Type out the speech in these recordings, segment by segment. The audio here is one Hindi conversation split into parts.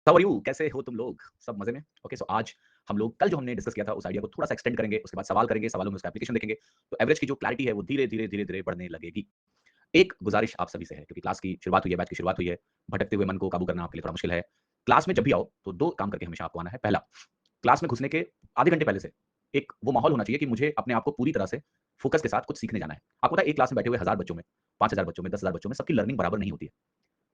How are you? कैसे हो तुम लोग? सब मज़े में? ओके, सो आज हम लोग कल जो हमने डिस्कस किया था उस आइडिया को थोड़ा-सा एक्सटेंड करेंगे, उसके बाद सवाल करेंगे, सवालों में उसका एप्लीकेशन देखेंगे, तो एवरेज की जो क्लैरिटी है वो धीरे-धीरे, धीरे-धीरे बढ़ने लगेगी। एक गुज़ारिश आप सभी से है क्योंकि क्लास की शुरुआत हुई है, बैच की शुरुआत हुई है, भटकते हुए मन को काबू करना आपके लिए थोड़ा मुश्किल है। क्लास में जब भी आओ तो 2 काम करके हमेशा आपको आना है। पहला, क्लास में घुसने के आधे घंटे पहले से एक वो माहौल होना चाहिए कि मुझे अपने आप को पूरी तरह से फ़ोकस के साथ कुछ सीखने जाना है। आपको पता है एक क्लास में बैठे हुए 1000 बच्चों में, 5000 बच्चों में, 10,000 बच्चों में सबकी लर्निंग बराबर नहीं होती है।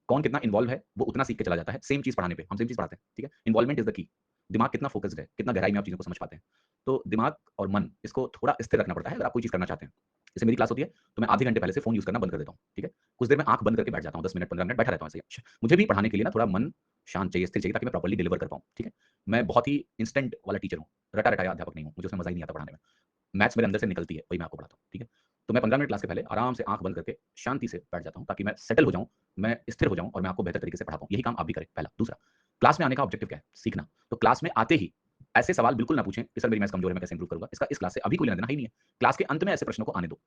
कौन कितना इन्वॉल्व है, वो उतना सीख के चला जाता है। सेम चीज़ पढ़ाने पे, हम सेम चीज़ पढ़ाते हैं, ठीक है? Involvement is the key. दिमाग कितना फ़ोकस्ड है, कितना गहराई में आप चीज़ों को समझ पाते हैं। तो दिमाग और मन इसको थोड़ा स्थिर रखना पड़ता है अगर आप कोई चीज़ करना चाहते हैं। जैसे मेरी क्लास होती है, तो मैं आधे घंटे पहले से फ़ोन यूज़ करना बंद कर देता हूँ, ठीक है? कुछ देर मैं आँख बंद करके बैठ जाता हूँ, 10 मिनट, 15 मिनट बैठा रहता हूँ ऐसे ही। मुझे भी पढ़ाने के लिए ना थोड़ा मन शांत चाहिए, स्थिर चाहिए ताकि मैं प्रॉपर्ली डिलीवर कर पाऊँ, ठीक है? मैं बहुत ही इंस्टेंट वाला टीचर हूँ, रटा-रटाया अध्यापक नहीं हूँ, मुझे उसमें मज़ा ही नहीं आता पढ़ाने में। मैथ्स मेरे अंदर से निकलती है, वही मैं आपको पढ़ाता हूँ, ठीक है? तो मैं 15 मिनट क्लास के पहले आराम से आँख बंद करके शांति से बैठ जाता हूँ ताकि मैं सेटल हो जाऊँ, मैं स्थिर हो जाऊँ और मैं आपको बेहतर तरीके से पढ़ा पाऊँ। यही काम आप भी करें, पहला। दूसरा, क्लास में आने का ऑब्जेक्टिव क्या है? सीखना। तो क्लास में आते ही ऐसे सवाल बिल्कुल ना पूछें कि सर मेरी मैथ्स कमज़ोर है, मैं कैसे इंप्रूव करूँगा? इसका इस क्लास से अभी कोई लेना-देना ही नहीं है। क्लास के अंत में ऐसे प्रश्नों को आने दो।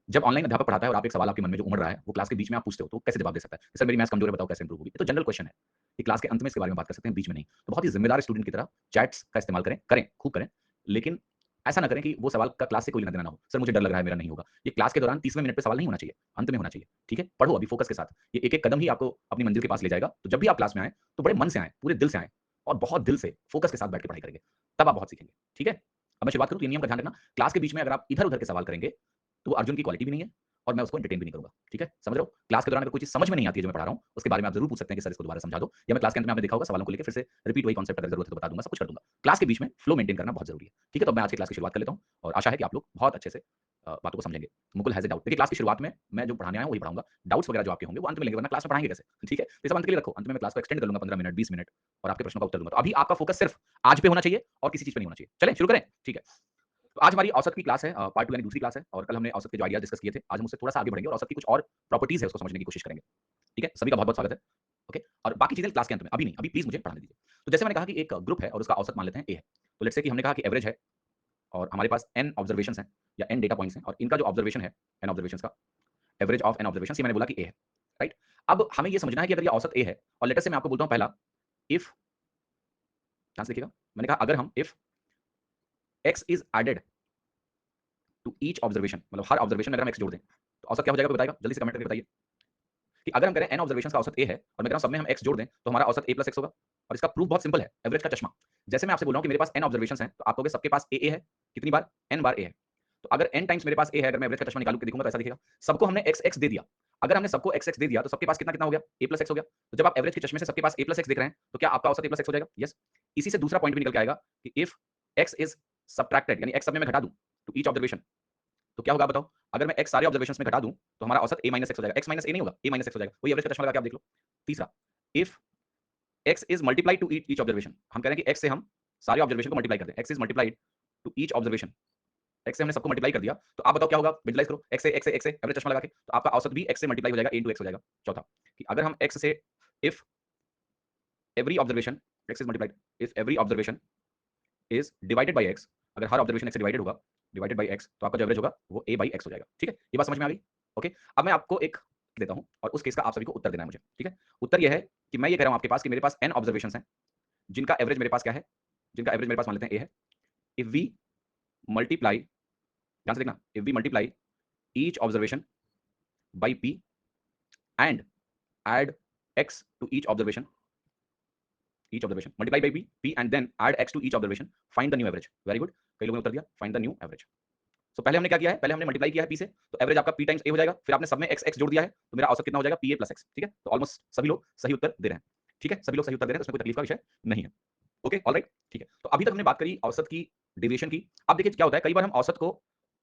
जब ऑनलाइन अध्यापक पढ़ाता है और आप एक सवाल आपके मन में जो उमड़ रहा है, वो क्लास के बीच में आप पूछते हो, तो कैसे जवाब दे सकता है? कि सर मेरी मैथ्स कमज़ोर है, बताओ कैसे इंप्रूव होगी? ये तो जनरल क्वेश्चन है। ये क्लास के अंत में इसके बारे में बात कर सकते हैं, बीच में नहीं। तो बहुत ही ज़िम्मेदार स्टूडेंट की तरह चैट्स का इस्तेमाल करें, करें, खूब करें, लेकिन ऐसा ना करें कि वो सवाल का क्लास से कोई लेना-देना ना हो। सर मुझे डर लग रहा है, मेरा नहीं होगा। ये क्लास के दौरान 30वें मिनट पे सवाल नहीं होना चाहिए, अंत में होना चाहिए, ठीक है? पढ़ो अभी फ़ोकस के साथ। ये एक-एक कदम ही आपको अपनी मंज़िल के पास ले जाएगा। तो जब भी आप क्लास में आएँ, तो बड़े मन से आएँ, पूरे दिल से आएँ और बहुत दिल से फ़ोकस के साथ बैठ के पढ़ाई करेंगे। तब आप बहुत सीखेंगे, ठीक है? अब मैं शुरुआत करूँ तो ये नियम का ध्यान रखना, क्लास के बीच में अगर आप इधर-उधर के सवाल करेंगे, तो वो अर्जुन की क्वालिटी भी नहीं है और मैं उसको एंटरटेन भी नहीं करूँगा, ठीक है? समझ रहे हो? क्लास के दौरान अगर कोई चीज़ समझ में नहीं आती है जो मैं पढ़ा रहा हूँ, उसके बारे में आप ज़रूर पूछ सकते हैं कि सर इसको दोबारा समझा दो या मैं क्लास के अंत में आपने देखा होगा सवालों को लेके फिर से रिपीट वही कॉन्सेप्ट अगर ज़रूरत है तो बता दूँगा, सब कुछ कर दूँगा। क्लास के बीच में फ्लो मेंटेन करना बहुत ज़रूरी है, ठीक है? तो अब मैं आज की क्लास की शुरुआत कर लेता हूँ और आशा है कि आप लोग बहुत अच्छे से बातों को समझेंगे। Mukul has a doubt. देखिए क्लास की शुरुआत में मैं जो पढ़ाने आया हूँ वही पढ़ाऊँगा। डाउट्स वगैरह जो आपके होंगे वो अंत में लेंगे वरना क्लास में पढ़ाएँगे कैसे? ठीक है? तो ये सब अंत के लिए रखो। अंत में मैं क्लास को एक्सटेंड कर लूँगा 15 मिनट, 20 मिनट और आपके प्रश्नों का उत्तर दूँगा। तो अभी आपका फोकस सिर्फ आज पे होना चाहिए और किसी चीज़ पे नहीं होना चाहिए। चलें शुरू करें? ठीक है। तो आज हमारी औसत की क्लास है पार्ट 2 यानी दूसरी क्लास है और कल हमने औसत के जो आइडियाज़ डिस्कस किए थे, आज हम उससे थोड़ा-सा आगे बढ़ेंगे और औसत की कुछ और प्रॉपर्टीज़ है उसको समझने की कोशिश करेंगे। ठीक है? सभी का बहुत-बहुत स्वागत है। ओके? और बाकी चीज़ें क्लास के अंत में, अभी नहीं, अभी प्लीज़ मुझे पढ़ाने दीजिए। तो जैसे मैंने कहा कि एक ग्रुप है और उसका औसत मान लेते हैं ए है। तो लेट्स से कि हमने कहा कि एवरेज है और हमारे पास n ऑब्जर्वेशंस हैं या n डेटा पॉइंट्स हैं और इनका जो ऑब्जर्वेशन है, n ऑब्जर्वेशंस का एवरेज ऑफ n ऑब्जर्वेशंस ये मैंने बोला कि ए है, राइट? अब हमें ये समझना है कि अगर ये औसत ए है और लेट्स से मैं आपको बोलता हूँ पहला, इफ ध्यान से देखिएगा, मैंने कहा अगर हम if x is added to each observation मतलब हर ऑब्जर्वेशन में अगर हम x जोड़ दें, तो औसत क्या हो जाएगा कोई बताएगा? जल्दी से कमेंट करके बताइए। कि अगर हम करें n ऑब्जर्वेशंस का औसत a है और मैं कह रहा हूँ सब में हम x जोड़ दें, तो हमारा औसत a + x होगा और इसका प्रूफ बहुत सिंपल है, एवरेज का चश्मा। जैसे मैं आपसे बोल रहा हूँ कि मेरे पास n ऑब्जर्वेशंस हैं, तो आप कहोगे सबके पास a है, कितनी बार? n बार a है। तो अगर n टाइम्स मेरे पास a है, अगर मैं एवरेज का चश्मा निकालूँ के दिखूँगा तो ऐसा दिखेगा। सबको हमने x दे दिया। अगर हमने सबको x दे दिया, तो सबके पास कितना-कितना हो गया? a + x हो गया। तो जब आप एवरेज के चश्मे से सबके पास a + x देख रहे हैं, तो क्या आपका औसत a + x हो जाएगा? यस। इसी से दूसरा पॉइंट भी निकल के आएगा कि इफ x इज़ सब्ट्रैक्टेड यानी x सब में मैं घटा दूँ, टू ईच ऑब्जर्वेशन तो क्या होगा आप बताओ? अगर मैं x सारे ऑब्जर्वेशंस में घटा दूँ, तो हमारा औसत a - x हो जाएगा। x - a नहीं होगा, a - x हो जाएगा। वही एवरेज का चश्मा लगा के आप देख लो। तीसरा, if x is multiplied to each observation हम कह रहे हैं कि x से हम सारे ऑब्जर्वेशन को मल्टीप्लाई कर दें। x is multiplied to each observation x से हमने सबको मल्टीप्लाई कर दिया, तो आप बताओ क्या होगा? विजुअलाइज़ करो x से एवरेज चश्मा लगा के, तो आपका औसत भी x से मल्टीप्लाई हो जाएगा, a into x हो जाएगा। चौथा, कि अगर हम x से if every observation x is multiplied if every observation is divided by x अगर हर ऑब्जर्वेशन x से डिवाइडेड होगा, डिवाइडेड बाय x तो आपका जो एवरेज होगा वो a बाय x हो जाएगा। ठीक है? ये बात समझ में आ गई? ओके। अब मैं आपको एक देता हूँ और उस केस का आप सभी को उत्तर देना है मुझे। ठीक है? उत्तर ये है कि मैं ये कह रहा हूँ आपके पास कि मेरे पास n ऑब्जर्वेशंस हैं, जिनका एवरेज मेरे पास क्या है? जिनका एवरेज मेरे पास मान लेते हैं a है। इफ वी मल्टीप्लाई ध्यान से देखना, if we multiply each observation by p and add x to each observation multiply by p and then add x to each observation find the new average. Very good. कई लोगों ने उत्तर दिया find the new average. So पहले हमने क्या किया है? पहले हमने मल्टीप्लाई किया है p से, तो एवरेज आपका p टाइम्स a हो जाएगा। फिर आपने सब में x जोड़ दिया है, तो मेरा औसत कितना हो जाएगा? pa plus x। ठीक है? तो ऑलमोस्ट सभी लोग सही उत्तर दे रहे हैं। ठीक है? सभी लोग सही उत्तर दे रहे हैं, उसमें कोई तकलीफ का विषय नहीं है। ओके, ऑलराइट, ठीक है। तो अभी तक हमने बात करी औसत की, डेविएशन की। अब देखिए क्या होता है, कई बार हम औसत को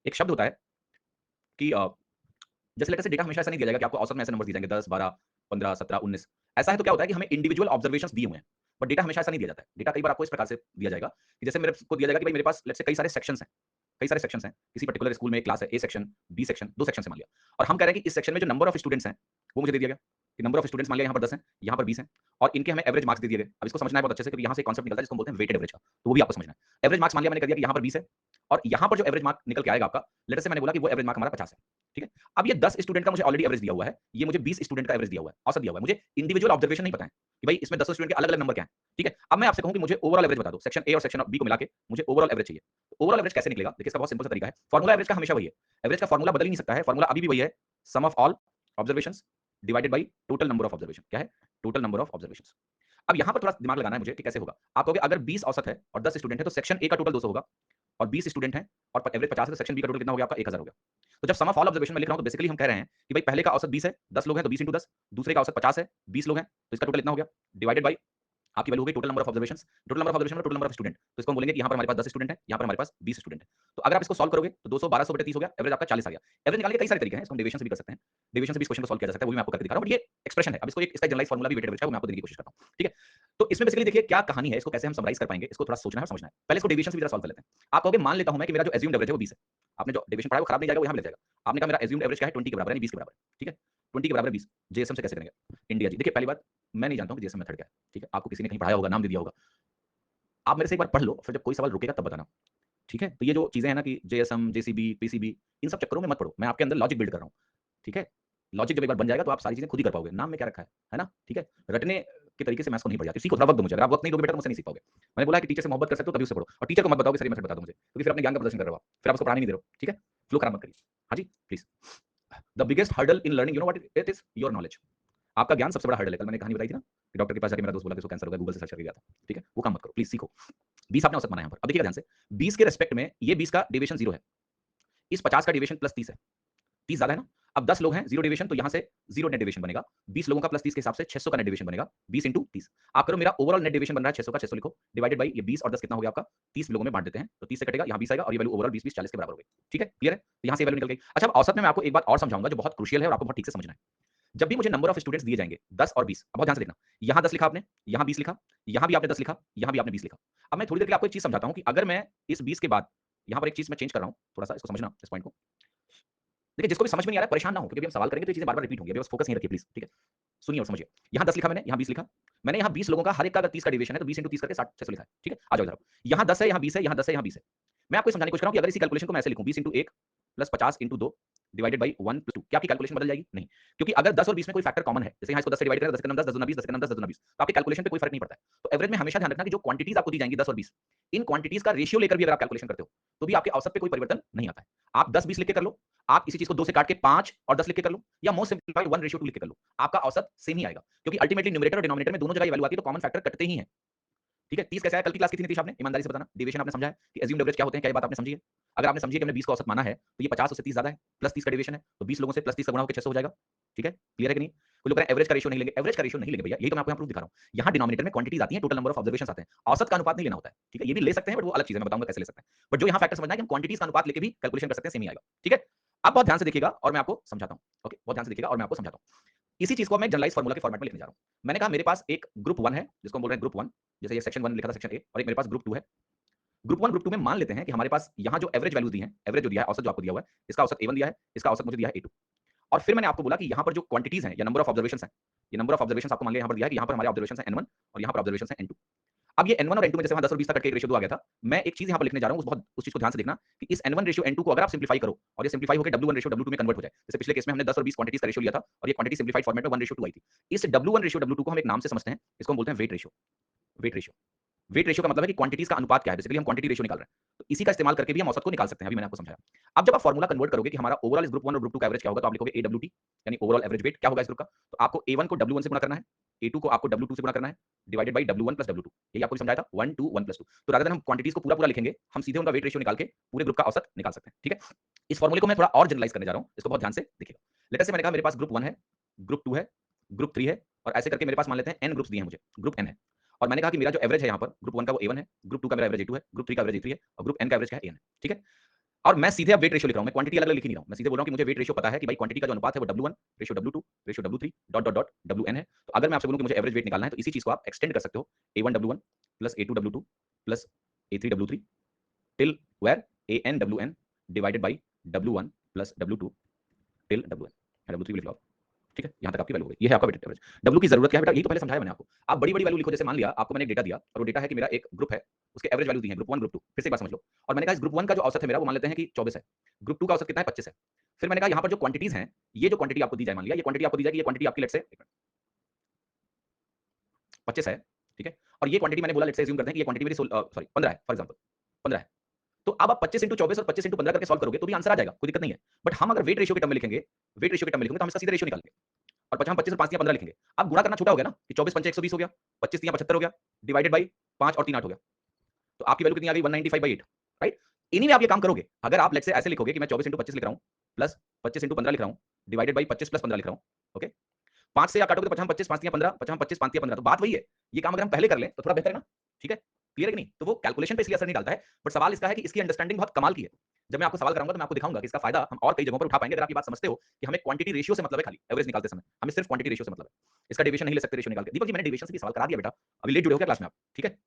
एक शब्द होता है कि जैसे लेटर से डेटा हमेशा ऐसा नहीं दिया जाएगा कि आपको औसत में ऐसे नंबर दिए जाएंगे 10, 12, 15, 17, 19। ऐसा है तो क्या होता है कि हमें इंडिविजुअल ऑब्जर्वेशंस दिए हुए हैं, बट डेटा हमेशा ऐसा नहीं दिया जाता है। डेटा कई बार आपको इस प्रकार से दिया जाएगा कि जैसे मेरे को दिया जाएगा कि भाई मेरे पास लेट्स से कई सारे सेक्शंस हैं। कई सारे सेक्शंस हैं। किसी पर्टिकुलर स्कूल में एक क्लास है, A section, B section, 2 section से मान लिया। और हम कह रहे हैं कि इस सेक्शन में जो नंबर ऑफ स्टूडेंट्स हैं, वो मुझे दे दिया गया। कि नंबर ऑफ स्टूडेंट्स मान लिया यहाँ पर 10 हैं, यहाँ पर 20 हैं और इनके हमें एवरेज मार्क्स दे दिए गए। अब इसको समझना है बहुत अच्छे से, क्योंकि यहाँ से कॉन्सेप्ट निकलता है जिसको हम बोलते हैं वेटेड एवरेज का, तो वो भी आपको समझना है। एवरेज मार्क्स मान लिया मैंने कर दिया कि यहाँ पर 20 है और यहाँ पर जो एवरेज मार्क निकल के आएगा आपका, लेटर से मैंने बोला कि वो एवरेज मार्क हमारा 50 है, ठीक है। अब ये 10 स्टूडेंट का मुझे ऑलरेडी एवरेज दिया हुआ है, ये मुझे 20 स्टूडेंट का एवरेज दिया हुआ है, औसत दिया हुआ है, मुझे इंडिविजुअल ऑब्जर्वेशन नहीं पता है कि भाई इसमें 10 स्टूडेंट के अलग अलग नंबर क्या है, ठीक है। अब मैं आपसे कहूं कि मुझे ओवरऑल एवरेज बता दो, सेक्शन ए और सेक्शन बी को मिला के मुझे ओवरऑल एवरेज चाहिए। तो ओवरऑल एवरेज कैसे निकलेगा, देखिए इसका बहुत सिंपल सा तरीका है, फॉर्मूला एवरेज का हमेशा वही है, एवरेज का फॉर्मूला बदल ही नहीं सकता है, फॉर्मूला अभी भी वही है, sum of all observations divided by total number of observation. क्या है? Total number of observations. अब यहां पर थोड़ा दिमाग लगाना है मुझे कि कैसे होगा। आप कहोगे अगर 20 औसत है और 10 स्टूडेंट है तो सेक्शन ए का टोटल 200 होगा और 20 स्टूडेंट है और एवरेज 50 है तो सेक्शन बी का टोटल कितना हो गया आपका 1000 हो गया। तो जब सम ऑफ ऑल ऑब्जर्वेशन में लिख रहा हूं तो बेसिकली हम कह रहे हैं कि भाई पहले का औसत 20 है, 10 लोग हैं तो 20 × 10, दूसरे का औसत 50 है, 20 लोग हैं तो इसका टोटल इतना हो गया, डिवाइडेड बाय आपकी वैल्यू हो गई total number of observations. Total number of observation total number of student, तो इसको हम बोलेंगे कि यहाँ पर हमारे पास 10 स्टूडेंट है, यहाँ पर हमारे पास 20 स्टूडेंट है। तो अगर आप इसको सॉल्व करोगे तो 200 1200 बटे 30 हो गया, एवरेज आपका 40 आ गया। एवरेज निकालने के कई सारे तरीके हैं, इसको हम डेविएशन से भी कर सकते हैं, डेविएशन से भी इस क्वेश्चन को सॉल्व किया जा सकता है, वो भी मैं आपको करके दिखा रहा हूं, बट ये एक्सप्रेशन है। अब इसको एक इसका जनरलाइज फार्मूला भी वेटेड एवरेज का, वो मैं आपको देने की कोशिश करता हूं, ठीक है। तो इसमें बेसिकली देखिए क्या कहानी है, इसको कैसे हम समराइज कर पाएंगे, इसको थोड़ा सोचना है और समझना है। पहले इसको डेविएशन से भी जरा सॉल्व कर लेते हैं। आप कहोगे मान लेता हूं मैं कि मेरा जो एज्यूम्ड एवरेज है वो 20 है, आपने जो डेविएशन पढ़ा है वो खराब नहीं जाएगा, वो यहां पे लग जाएगा। आपने कहा मेरा एज्यूम्ड एवरेज क्या है, 20 के बराबर है, 20 के बराबर, ठीक है। 20 के बराबर 20 जेएसएम से कैसे करेंगे, इंडिया जी। देखिए पहली बात, मैं नहीं जानता हूं कि जेएसएम मेथड क्या है, ठीक है, आपको किसी ने कहीं पढ़ाया होगा, नाम दे दिया होगा, आप मेरे से एक बार पढ़ लो, फिर जब कोई सवाल रुकेगा तब बताना, ठीक है। तो ये जो चीजें हैं ना कि जेएसएम, जेसीबी, पीसीबी, इन सब चक्करों में मत पड़ो, मैं आपके अंदर लॉजिक बिल्ड कर रहा हूं, ठीक है। लॉजिक जब एक बार बन जाएगा तो आप सारी चीजें खुद ही कर पाओगे, नाम में क्या रखा है ना, ठीक है। रटने के तरीके से मैथ्स को नहीं पढ़ जाते, सीखो, थोड़ा वक्त दो मुझे, अगर आप वक्त नहीं दोगे बेटा तो मुझसे नहीं सीख पाओगे। मैंने बोला कि टीचर से मोहब्बत कर सकते हो तभी उससे पढ़ो, और टीचर को मत बताओ कि सर ये मेथड बता दो मुझे, क्योंकि फिर अपने ज्ञान का प्रदर्शन कर रहे हो आप, फिर आप उसको पढ़ाने नहीं दे रहे हो, ठीक है। फ्लो खराब मत करिए। हाँ जी please. The biggest hurdle in learning, you know what it is, your knowledge. आपका ज्ञान सबसे बड़ा हर्डल है। कल मैंने कहानी बताई थी ना कि डॉक्टर के पास जाके मेरा दोस्त बोला कि उसको कैंसर हो गया, गूगल से सर्च करके गया था, ठीक है। वो काम मत करो प्लीज, सीखो। 20 आपने औसत माना यहाँ पर। अब देखिएगा ध्यान से, 20 के रेस्पेक्ट में ये 20 का डेविएशन 0 है, इस 50 का डेविएशन प्लस 30 है, 30 ज्यादा है ना। अब 10 लोग हैं, 0 डेविएशन, तो यहां से 0 नेट डेविएशन बनेगा। 20 लोगों का प्लस 30 के हिसाब से 600 का नेट डेविएशन बनेगा, 20 × 30। आप करो, मेरा ओवरऑल नेट डेविएशन बन रहा है 600 का, 600 लिखो, डिवाइडेड बाई ये 20 और 10 कितना हो गया आपका, 30 लोगों में बांट देते हैं तो 30 से कटेगा, यहाँ 20 आएगा और ये वैल्यू ओवरऑल 20 20 40 के बराबर हो गई, ठीक है, क्लियर है। तो यहाँ से वैल्यू निकल गई। अच्छा, अब औसत में मैं आपको एक बात और समझाऊंगा जो बहुत क्रूशियल है और आपको बहुत ठीक से समझना है। जब भी मुझे नंबर ऑफ स्टूडेंट्स दिए जाएंगे 10 और 20, अब बहुत ध्यान से देखना, यहाँ 10 लिखा आपने, यहाँ 20 लिखा, यहाँ भी आपने 10 लिखा, यहाँ भी आपने 20 लिखा। अब मैं थोड़ी देर के लिए आपको एक चीज समझाता हूँ कि अगर मैं इस 20 के बाद यहाँ पर एक चीज मैं चेंज कर रहा हूँ, थोड़ा सा इसको समझना, इस पॉइंट को देखिए, जिसको भी समझ में नहीं आ रहा है परेशान ना हो, क्योंकि हम सवाल करेंगे तो ये चीजें बार बार रिपीट होंगी, अभी बस फोकस नहीं रखिए प्लीज, ठीक है। सुनिए और समझिए। यहाँ 10 लिखा मैंने, यहाँ 20 लिखा मैंने, यहाँ 20 लोगों का हर एक का अगर 30 का डेविएशन है तो 20 × 30 करके 60 600 लिखा है, ठीक है। आ जाओ इधर, यहाँ 10 है, यहाँ 20 है, यहाँ 10 है, यहाँ 20 है। मैं आपको समझाने की कोशिश कर रहा हूँ कि अगर इसी कैलकुलेशन को मैं ऐसे लिखूं, 20 × 1 प्लस 50 × 2 डिवाइडेड बाई 1 + 2, क्या आपकी कैलकुलेशन बदल जाएगी? नहीं, क्योंकि अगर 10 और 20 में कोई फैक्टर कॉमन है, जैसे यहाँ इसको 10 से डिवाइड करें, 10 के नाम 10, 10 दूना 20, 10 के नाम 10, 10 दूना 20, तो आपकी कैलकुलेशन पे कोई फर्क नहीं पड़ता है। तो एवरेज में हमेशा ध्यान रखना कि जो क्वांटिटीज आपको दी जाएंगी 10 और 20, इन क्वांटिटीज का रेशियो लेकर भी अगर आप कैलकुलेशन करते हो तो भी आपके औसत पे कोई परिवर्तन नहीं आता है। आप 10 20 लिख के कर लो, आप इसी चीज को 2 से काट के 5 और 10 लिख के कर लो, या मोस्ट सिंपलीफाइड 1:2 लिख के कर लो, आपका औसत सेम ही आएगा, क्योंकि अल्टीमेटली न्यूमरेटर और डिनोमिनेटर में दोनों जगह ये वैल्यू आती है तो कॉमन फैक्टर कटते ही हैं, ठीक है। 30 कैसे आया, कल की क्लास की थी नीतीश, आपने ईमानदारी से बताना। डेविएशन आपने समझा है कि एज्यूम्ड एवरेज क्या होते हैं, क्या ये बात आपने समझी है? अगर आपने समझी है कि हमने 20 का औसत माना है तो ये 50 उससे 30 ज्यादा है, प्लस 30 का डेविएशन है, तो 20 लोगों से प्लस 30 का गुणा होकर 600 हो जाएगा, ठीक है, क्लियर है कि नहीं। कोई लोग कह रहे हैं एवरेज का रेशियो नहीं लेंगे, एवरेज का रेशियो नहीं लेंगे भैया, यही तो मैं आपको यहाँ प्रूफ दिखा रहा हूँ। यहाँ डिनोमिनेटर में क्वांटिटीज आती हैं, टोटल नंबर ऑफ ऑब्जर्वेशंस आते हैं, औसत का अनुपात नहीं लेना होता है, ठीक है। ये भी ले सकते हैं बट वो अलग चीज है, मैं बताऊंगा कैसे ले सकते हैं। बट जो यहाँ फैक्टर समझना है कि हम क्वांटिटीज का अनुपात लेके भी कैलकुलेशन कर सकते हैं, सेम ही आएगा, ठीक है। अब बहुत ध्यान से देखिएगा और मैं आपको समझाता हूँ, ओके, बहुत ध्यान से देखिएगा और मैं आपको समझाता हूँ। इसी चीज को मैं जनरलाइज फार्मूला के फॉर्मेट में लिखने जा रहा हूँ। मैंने कहा मेरे पास एक ग्रुप 1 है, जिसको हम बोल रहे हैं ग्रुप 1, जैसे ये सेक्शन 1 लिखा था सेक्शन ए, और एक मेरे पास ग्रुप 2 है। ग्रुप 1 ग्रुप 2 में मान लेते हैं कि हमारे पास यहाँ जो एवरेज वैल्यू दी है, एवरेज जो दिया है, औसत जो आपको दिया हुआ है, इसका औसत A1 दिया है, इसका औसत मुझे दिया है A2। और फिर मैंने आपको बोला कि यहाँ पर जो क्वांटिटीज हैं या नंबर ऑफ ऑब्जर्वेशंस हैं, ये नंबर ऑफ ऑब्जर्वेशंस आपको मान लिया यहाँ पर दिया है कि यहाँ पर हमारे ऑब्जर्वेशंस हैं N1 और यहाँ पर ऑब्जर्वेशंस हैं N2। अब ये N1 और N2 में जैसे वहाँ 10 और 20 तक करके एक रेशियो 2 आ गया था, मैं एक चीज यहाँ पर लिखने जा रहा हूँ, उस चीज को ध्यान से देखना कि इस N1 रेशियो N2 को अगर आप सिंप्लीफाई करो और ये सिंप्लीफाई होकर W1 रेशियो W2 में कन्वर्ट हो जाए, जैसे पिछले केस में हमने 10 और 20 क्वांटिटीज का रेशियो लिया था और ये क्वांटिटी सिंप्लीफाइड फॉर्मेट में 1:2 आई थी। इस W1 रेशियो W2 को हम एक नाम से समझते हैं, इसको हम बोलते हैं weight ratio. Weight ratio, weight ratio का मतलब है कि क्वांटिटीज का अनुपात क्या है, बेसिकली हम क्वांटिटी रेशियो निकाल रहे हैं, तो इसी का इस्तेमाल करके भी हम औसत को निकाल सकते हैं, अभी मैंने आपको समझाया। अब जब आप फॉर्मूला कन्वर्ट करोगे कि हमारा ओवरऑल इस ग्रुप 1 और ग्रुप 2 का एवरेज क्या होगा, तो आप लिखोगे AWT, यानी ओवरऑल एवरेज वेट क्या होगा इस ग्रुप का, तो आपको A1 को W1 से गुणा करना है, A2 को आपको W2 से गुणा करना है, डिवाइडेड बाय W1 + W2, यही आपको समझाया था, 1 2 1 + 2। तो रादर देन हम क्वांटिटीज को पूरा पूरा लिखेंगे, हम सीधे उनका वेट रेशियो निकाल के पूरे ग्रुप का औसत निकाल सकते हैं, ठीक है। इस फॉर्मूले को मैं थोड़ा और जनरलाइज करने जा रहा हूं, इसको बहुत ध्यान से देखिएगा। लेटर से मैंने कहा मेरे पास ग्रुप 1 है, ग्रुप 2 है, ग्रुप 3 है, और ऐसे करके मेरे पास मान लेते हैं n ग्रुप्स दिए हैं मुझे, ग्रुप n है। और मैंने कहा कि मेरा जो एवरेज है यहाँ पर ग्रुप 1 का वो A1 है, ग्रुप 2 का मेरा एवरेज A2 है, ग्रुप 3 का एवरेज A3 है और ग्रुप n का एवरेज क्या है AN है, ठीक है। और मैं सीधे अब वेट रेशियो लिख रहा हूं, मैं क्वांटिटी अलग-अलग लिख ही नहीं रहा हूं, मैं सीधे बोल रहा हूं कि मुझे वेट रेशियो पता है कि भाई क्वांटिटी का जो अनुपात है वो W1 ratio W2 ratio W3 dot dot dot WN है। तो अगर मैं आपसे बोलूं कि मुझे एवरेज वेट निकालना है तो इसी चीज को आप एक्सटेंड कर सकते हो, A1 W1 plus A2 W2 plus A3 W3 till where AN WN divided by W1 plus W2 till WN, W3 भी लिख लो, ठीक है, यहाँ तक आपकी वैल्यू हो गई। ये है आपका वेटेड एवरेज। डब्ल्यू की जरूरत क्या है बेटा, ये तो पहले समझाया मैंने आपको। आप बड़ी बड़ी वैल्यू लिखो, जैसे मान लिया आपको मैंने एक डेटा दिया और वो डेटा है कि मेरा एक ग्रुप है, उसके एवरेज वैल्यू दी है, ग्रुप 1 ग्रुप 2। फिर से एक बात समझ लो, और मैंने कहा इस ग्रुप 1 का जो औसत है मेरा, वो मान लेते हैं कि 24 है, ग्रुप 2 का औसत कितना है, 25 है। फिर मैंने कहा यहाँ पर जो क्वांटिटीज हैं, ये जो क्वांटिटी आपको दी जाए, मान लिया ये क्वांटिटी आपको दी जाए कि ये क्वांटिटी आपकी लेट्स से 25 है, ठीक है, और ये क्वांटिटी मैंने बोला लेट्स से अज्यूम करते हैं कि ये क्वांटिटी मेरी सॉरी 15 है, फॉर एग्जांपल 15 है। तो अब आप 25 इंटू 24 और 25 इंटू 15 करके सॉल्व करोगे तो भी आंसर आ जाएगा, कोई दिक्कत नहीं है। बट हम अगर वेट रेशियो के टर्म में लिखेंगे, वेट रेशियो के टर्म में लिखेंगे तो हम इसका सीधे रेशियो निकालेंगे, और 50 हम 25 और 5 15 लिखेंगे। अब गुणा करना छोटा हो गया ना कि 24 पंचे 120 हो गया, 25 तियां 75 हो गया, डिवाइडेड बाई 5 और 3 8 हो गया। तो आपकी वैल्यू कितनी आ गई, 195/8, राइट। इन्हीं में आप ये काम करोगे। अगर आप लेट्स से ऐसे लिखोगे कि मैं 24 इंटू 25 लिख रहा हूं प्लस 25 इंटू 15 लिख रहा हूं डिवाइडेड बाई 25 प्लस 15 लिख रहा हूं, ओके। 5 से आप काटोगे तो 25 5 तियां 15, 25 5 तियां 15, तो बात वही है। ये काम अगर हम पहले कर लें तो थोड़ा बेहतर है ना, ठीक है, क्लियर है कि नहीं। तो वो कैलकुलेशन पे इसलिए असर नहीं डालता है, बट सवाल इसका है कि इसकी अंडरस्टैंडिंग बहुत कमाल की है। जब मैं आपको सवाल कराऊंगा तो मैं आपको दिखाऊंगा कि इसका फायदा हम और कई जगहों पर उठा पाएंगे, अगर आप ये बात समझते हो कि हमें क्वांटिटी रेशियो से मतलब है, खाली एवरेज निकालते समय हमें सिर्फ क्वांटिटी रेशियो से मतलब है, इसका डेविएशन नहीं ले सकते रेशियो निकाल के। दीपक जी मैंने डेविएशन से भी सवाल करा दिया बेटा, अभी लेट जुड़े हो क्या क्लास में आप, ठीक है।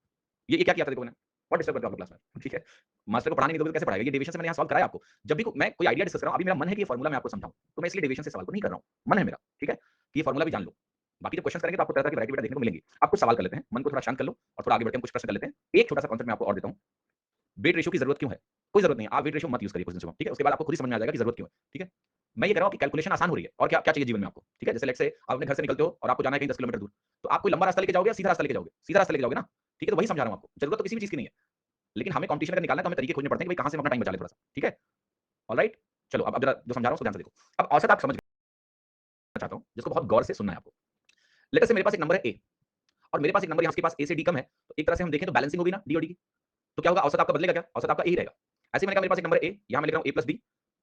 ये क्या किया था देखो मैंने, बहुत डिस्टर्ब करते हो आप लोग क्लास में, ठीक है। मास्टर को पढ़ाने नहीं दोगे तो कैसे पढ़ाएगा। ये डेविएशन से मैंने यहाँ सॉल्व कराया आपको। जब भी मैं कोई आइडिया डिस्कस कर रहा हूँ, अभी मेरा मन है कि ये फॉर्मूला मैं आपको समझाऊं, तो मैं इसलिए डेविएशन से सवाल को नहीं कर रहा हूँ, मन है मेरा, ठीक है, कि ये फॉर्मूला भी जान लो। बाकी जब क्वेश्चन करेंगे तो आपको तरह तरह की वैरायटी बेटा देखने को मिलेंगी। आप कुछ सवाल कर लेते हैं, मन को थोड़ा शांत कर लो और थोड़ा आगे बढ़ के हम कुछ प्रश्न कर लेते हैं। एक छोटा सा कॉन्सेप्ट मैं आपको और देता हूँ, वेट रेशियो की जरूरत क्यों है। कोई जरूरत नहीं है, आप वेट रेशियो मत यूज करिए कुछ दिन से, ठीक है, उसके बाद आपको खुद ही समझ में आ जाएगा कि जरूरत क्यों है, ठीक है। मैं ये कह रहा हूँ कि कैलकुलेशन आसान हो रही है, और क्या क्या चाहिए जीवन में आपको, ठीक है। जैसे लेट्स से आप अपने घर से निकलते हो और आपको जाना है कहीं 10 किलोमीटर दूर, तो आप कोई लंबा रास्ता लेके जाओगे या सीधा रास्ता लेके जाओगे, सीधा रास्ता लेके जाओगे ना, ठीक है। तो वही समझा रहा हूँ आपको, जरूरत तो किसी भी चीज की नहीं है, लेकिन हमें कॉम्पिटिशन का निकालना है तो हमें तरीके खोजने पड़ते हैं कि भाई कहां से हम अपना टाइम बचा ले थोड़ा सा, ठीक है। ऑलराइट, चलो अब जरा जो समझा रहा हूं उसको ध्यान से देखो। अब औसत आप समझ चाहता हूं जिसको बहुत गौर से सुनना है आपको। लेट अस से मेरे पास एक नंबर है ए, और मेरे पास एक नंबर यहाँ के पास ए से डी कम है, तो एक तरह से हम देखें तो बैलेंसिंग होगी ना डी और डी की। तो क्या होगा, औसत आपका बदलेगा क्या, औसत आपका ए ही रहेगा। ऐसे मैंने कहा मेरे पास एक नंबर ए, यहाँ मैं लिख रहा हूँ ए प्लस डी,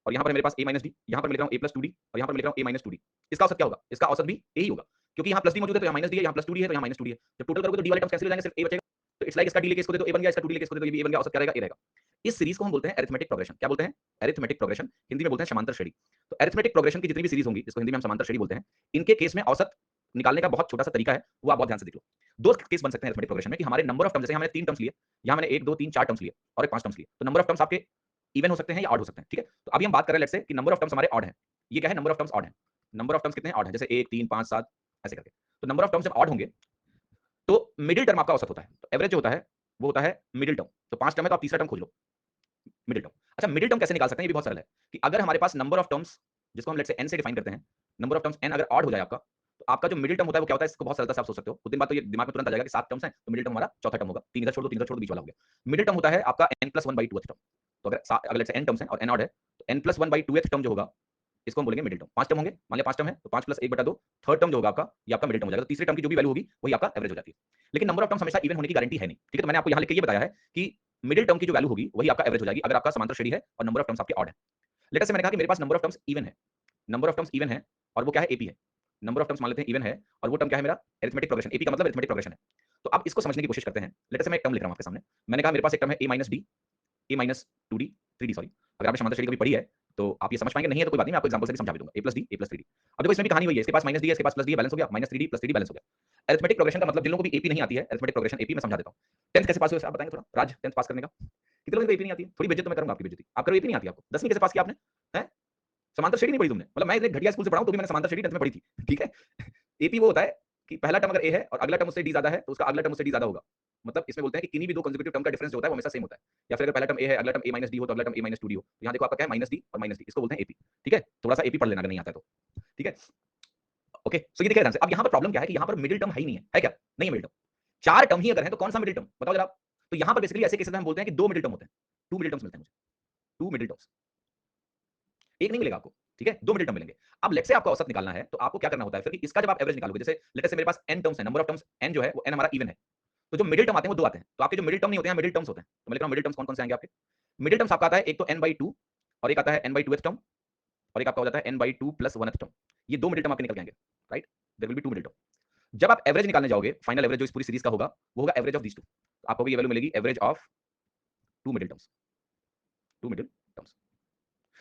और यहाँ पर मेरे पास ए माइनस डी, यहाँ पर मैं लिख रहा हूँ ए प्लस टू डी, और यहाँ पर मैं लिख रहा हूँ ए माइनस टू डी। इसका औसत क्या होगा, इसका औसत भी ए ही होगा, क्योंकि यहाँ प्लस डी मौजूद है तो यहाँ माइनस डी है, यहाँ प्लस टू डी है तो यहाँ माइनस टू डी है। जब टोटल करोगे तो डी वाले टर्म्स कैंसिल हो जाएंगे, सिर्फ ए बचेगा। तो इट्स लाइक इसका डी लेके इसको दे दो ए बन गया, इसका टू डी लेके इसको दे दो ये भी ए बन गया, औसत क्या रहेगा, ए रहेगा। इस सीरीज को हम बोलते हैं अरिथमेटिक प्रोग्रेशन। क्या बोलते हैं, अरिथमेटिक प्रोग्रेशन, हिंदी में बोलते हैं समांतर श्रेणी। तो अरिथमेटिक प्रोग्रेशन की जितनी भी सीरीज होंगी, जिसको हिंदी में हम समांतर श्रेणी बोलते हैं, इनके केस में औसत निकालने का बहुत छोटा सा तरीका है, वो आप बहुत ध्यान से देख लो। दो केस बन सकते हैं अरिथमेटिक प्रोग्रेशन में कि हमारे नंबर ऑफ टर्म्स, जैसे हमने 3 टर्म्स लिए, यहाँ मैंने 1 2 3 4 टर्म्स लिए और एक 5 टर्म्स लिए, तो नंबर ऑफ टर्म्स आपके इवन हो सकते हैं या ऑड हो सकते हैं, ठीक है। तो अभी हम बात कर रहे हैं लेट्स से कि नंबर ऑफ टर्म्स हमारे ऑड है। ये क्या है, नंबर ऑफ टर्म्स ऑड है। नंबर ऑफ टर्म्स कितने ऑड है, जैसे 1 3 5 7 ऐसे करके। तो नंबर ऑफ टर्म्स जब ऑड होंगे तो मिडिल टर्म आपका औसत होता है। तो एवरेज जो होता है वो होता है मिडिल टर्म। तो 5 टर्म है तो आप तीसरा टर्म खोज लो, मिडिल टर्म। अच्छा, मिडिल टर्म कैसे निकाल सकते हैं, ये भी बहुत सरल है कि अगर हमारे पास नंबर ऑफ टर्म्स, जिसको हम लेट्स से n से डिफाइन करते हैं, नंबर ऑफ टर्म्स n अगर ऑड हो जाए आपका, तो आपका जो मिडिल टर्म होता है वो क्या होता है, इसको बहुत सरलता से आप सोच सकते हो। कुछ दिन बाद तो ये दिमाग में तुरंत आ जाएगा कि 7 टर्म्स हैं तो मिडिल टर्म हमारा चौथा टर्म होगा, 3 इधर छोड़ दो 3 इधर छोड़ दो, बीच वाला हो गया। मिडिल टर्म होता है आपका n+1/2th टर्म। तो अगर लेट्स से n टर्म्स हैं और n ऑड है, तो n+1/2th टर्म जो होगा इसको हम बोलेंगे मिडिल टर्म। 5 टर्म होंगे, मान लिया 5 टर्म है तो 5 + 1/2, थर्ड टर्म जो होगा आपका, ये आपका मिडिल टर्म हो जाएगा। तो तीसरे टर्म की जो भी वैल्यू होगी वही आपका एवरेज हो जाती है। लेकिन नंबर ऑफ टर्म्स हमेशा इवन होने की गारंटी है नहीं, ठीक है। तो मैंने आपको यहाँ लिख के ये बताया है कि मिडिल टर्म की जो वैल्यू होगी वही आपका एवरेज हो जाएगी अगर आपका समांतर श्रेणी है और नंबर ऑफ टर्म्स आपके ऑड है। लेट अस से मैंने कहा कि मेरे पास नंबर ऑफ टर्म्स इवन है, नंबर ऑफ टर्म्स इवन है, और वो क्या है, एपी है। नंबर ऑफ टर्म्स मान लेते हैं इवन है, और वो टर्म क्या है मेरा, अरिथमेटिक प्रोग्रेशन। एपी का मतलब अरिथमेटिक प्रोग्रेशन है। तो अब इसको समझने की कोशिश करते हैं। लेट अस से मैं एक टर्म लिख रहा हूं आपके सामने। मैंने कहा मेरे पास एक टर्म है a minus d, a minus two d, three d sorry. अगर आपने समांतर श्रेणी कभी पढ़ी है तो आप ये समझ पाएंगे, नहीं है तो कोई बात नहीं, मैं आपको एग्जांपल से भी समझा भी दूंगा। ए प्लस डी, ए प्लस थ्री डी। अब देखो इसमें भी कहानी वही है, इसके पास माइनस डी है, इसके पास प्लस डी है, बैलेंस हो गया, minus three D plus three D balance हो गया। अरिथमेटिक प्रोग्रेशन का मतलब जिन लोगों को भी एपी नहीं आती है, अरिथमेटिक प्रोग्रेशन एपी मैं समझा देता हूं। 10th कैसे पास हुए आप बताएंगे थोड़ा, राज 10th पास करने का कितने लोगों को एपी नहीं आती है, थोड़ी बेइज्जत तो मैं करूंगा आपकी बेइज्जती। आप करो एपी नहीं आती आपको, 10वीं कैसे पास किया आपने, हैं समांतर श्रेणी नहीं पढ़ी तुमने, मतलब मैं इतने घटिया स्कूल से पढ़ा हूं तो भी मैंने समांतर श्रेणी 10th में पढ़ी थी, ठीक है। एपी वो होता है कि पहला टर्म अगर ए है और अगला टर्म उससे डी ज्यादा है तो उसका अगला टर्म उससे डी ज्यादा होगा। मतलब इसमें बोलते हैं कि किन्हीं भी दो कंसेक्यूटिव टर्म का डिफरेंस जो होता है वो हमेशा सेम होता है। या फिर अगर पहला टर्म ए है अगला टर्म ए माइनस डी हो तो अगला टर्म ए माइनस टू डी हो। तो यहाँ देखो आपका क्या है, माइनस डी और माइनस डी, इसको बोलते हैं एपी, ठीक है। थोड़ा सा एपी पढ़ लेना अगर नहीं आता है तो, ठीक है। ओके, सो ये देखिए ध्यान से। अब यहाँ पर प्रॉब्लम क्या है कि यहाँ पर मिडिल टर्म है ही नहीं है क्या, नहीं है मिडिल टर्म। 4 टर्म ही अगर है तो कौन सा मिडिल टर्म बताओ जरा। तो यहाँ पर बेसिकली ऐसे केसेस में हम बोलते हैं कि 2 मिडिल टर्म होते हैं, 2 मिडिल टर्म्स मिलते हैं मुझे, 2 मिडिल टर्म्स, एक नहीं मिलेगा आपको, ठीक है, 2 मिडिल टर्म मिलेंगे। अब लेट्स से आपको औसत निकालना है तो आपको क्या करना होता है फिर कि इसका जब आप एवरेज निकालोगे, जैसे लेट्स से मेरे पास n टर्म्स है, नंबर ऑफ टर्म्स n जो है वो n हमारा इवन है, तो जो मिडिल टर्म आते हैं वो 2 आते हैं। तो आपके जो मिडिल टर्म नहीं होते हैं, मिडिल टर्म्स होते हैं। तो मैं लिख रहा हूं मिडिल टर्म्स कौन-कौन से आएंगे आपके। मिडिल टर्म्स आपका आता है एक तो n/2 और एक आता है n/2th टर्म, और एक आपका हो जाता है n/2 + 1th टर्म। ये 2 मिडिल टर्म आपके निकल के आएंगे, right. There will be 2 middle term. जब आप एवरेज निकालने जाओगे, फाइनल एवरेज जो इस पूरी सीरीज का होगा वो होगा एवरेज ऑफ दीस टू। आपको भी ये वैल्यू मिलेगी average of 2 middle terms, 2 middle terms.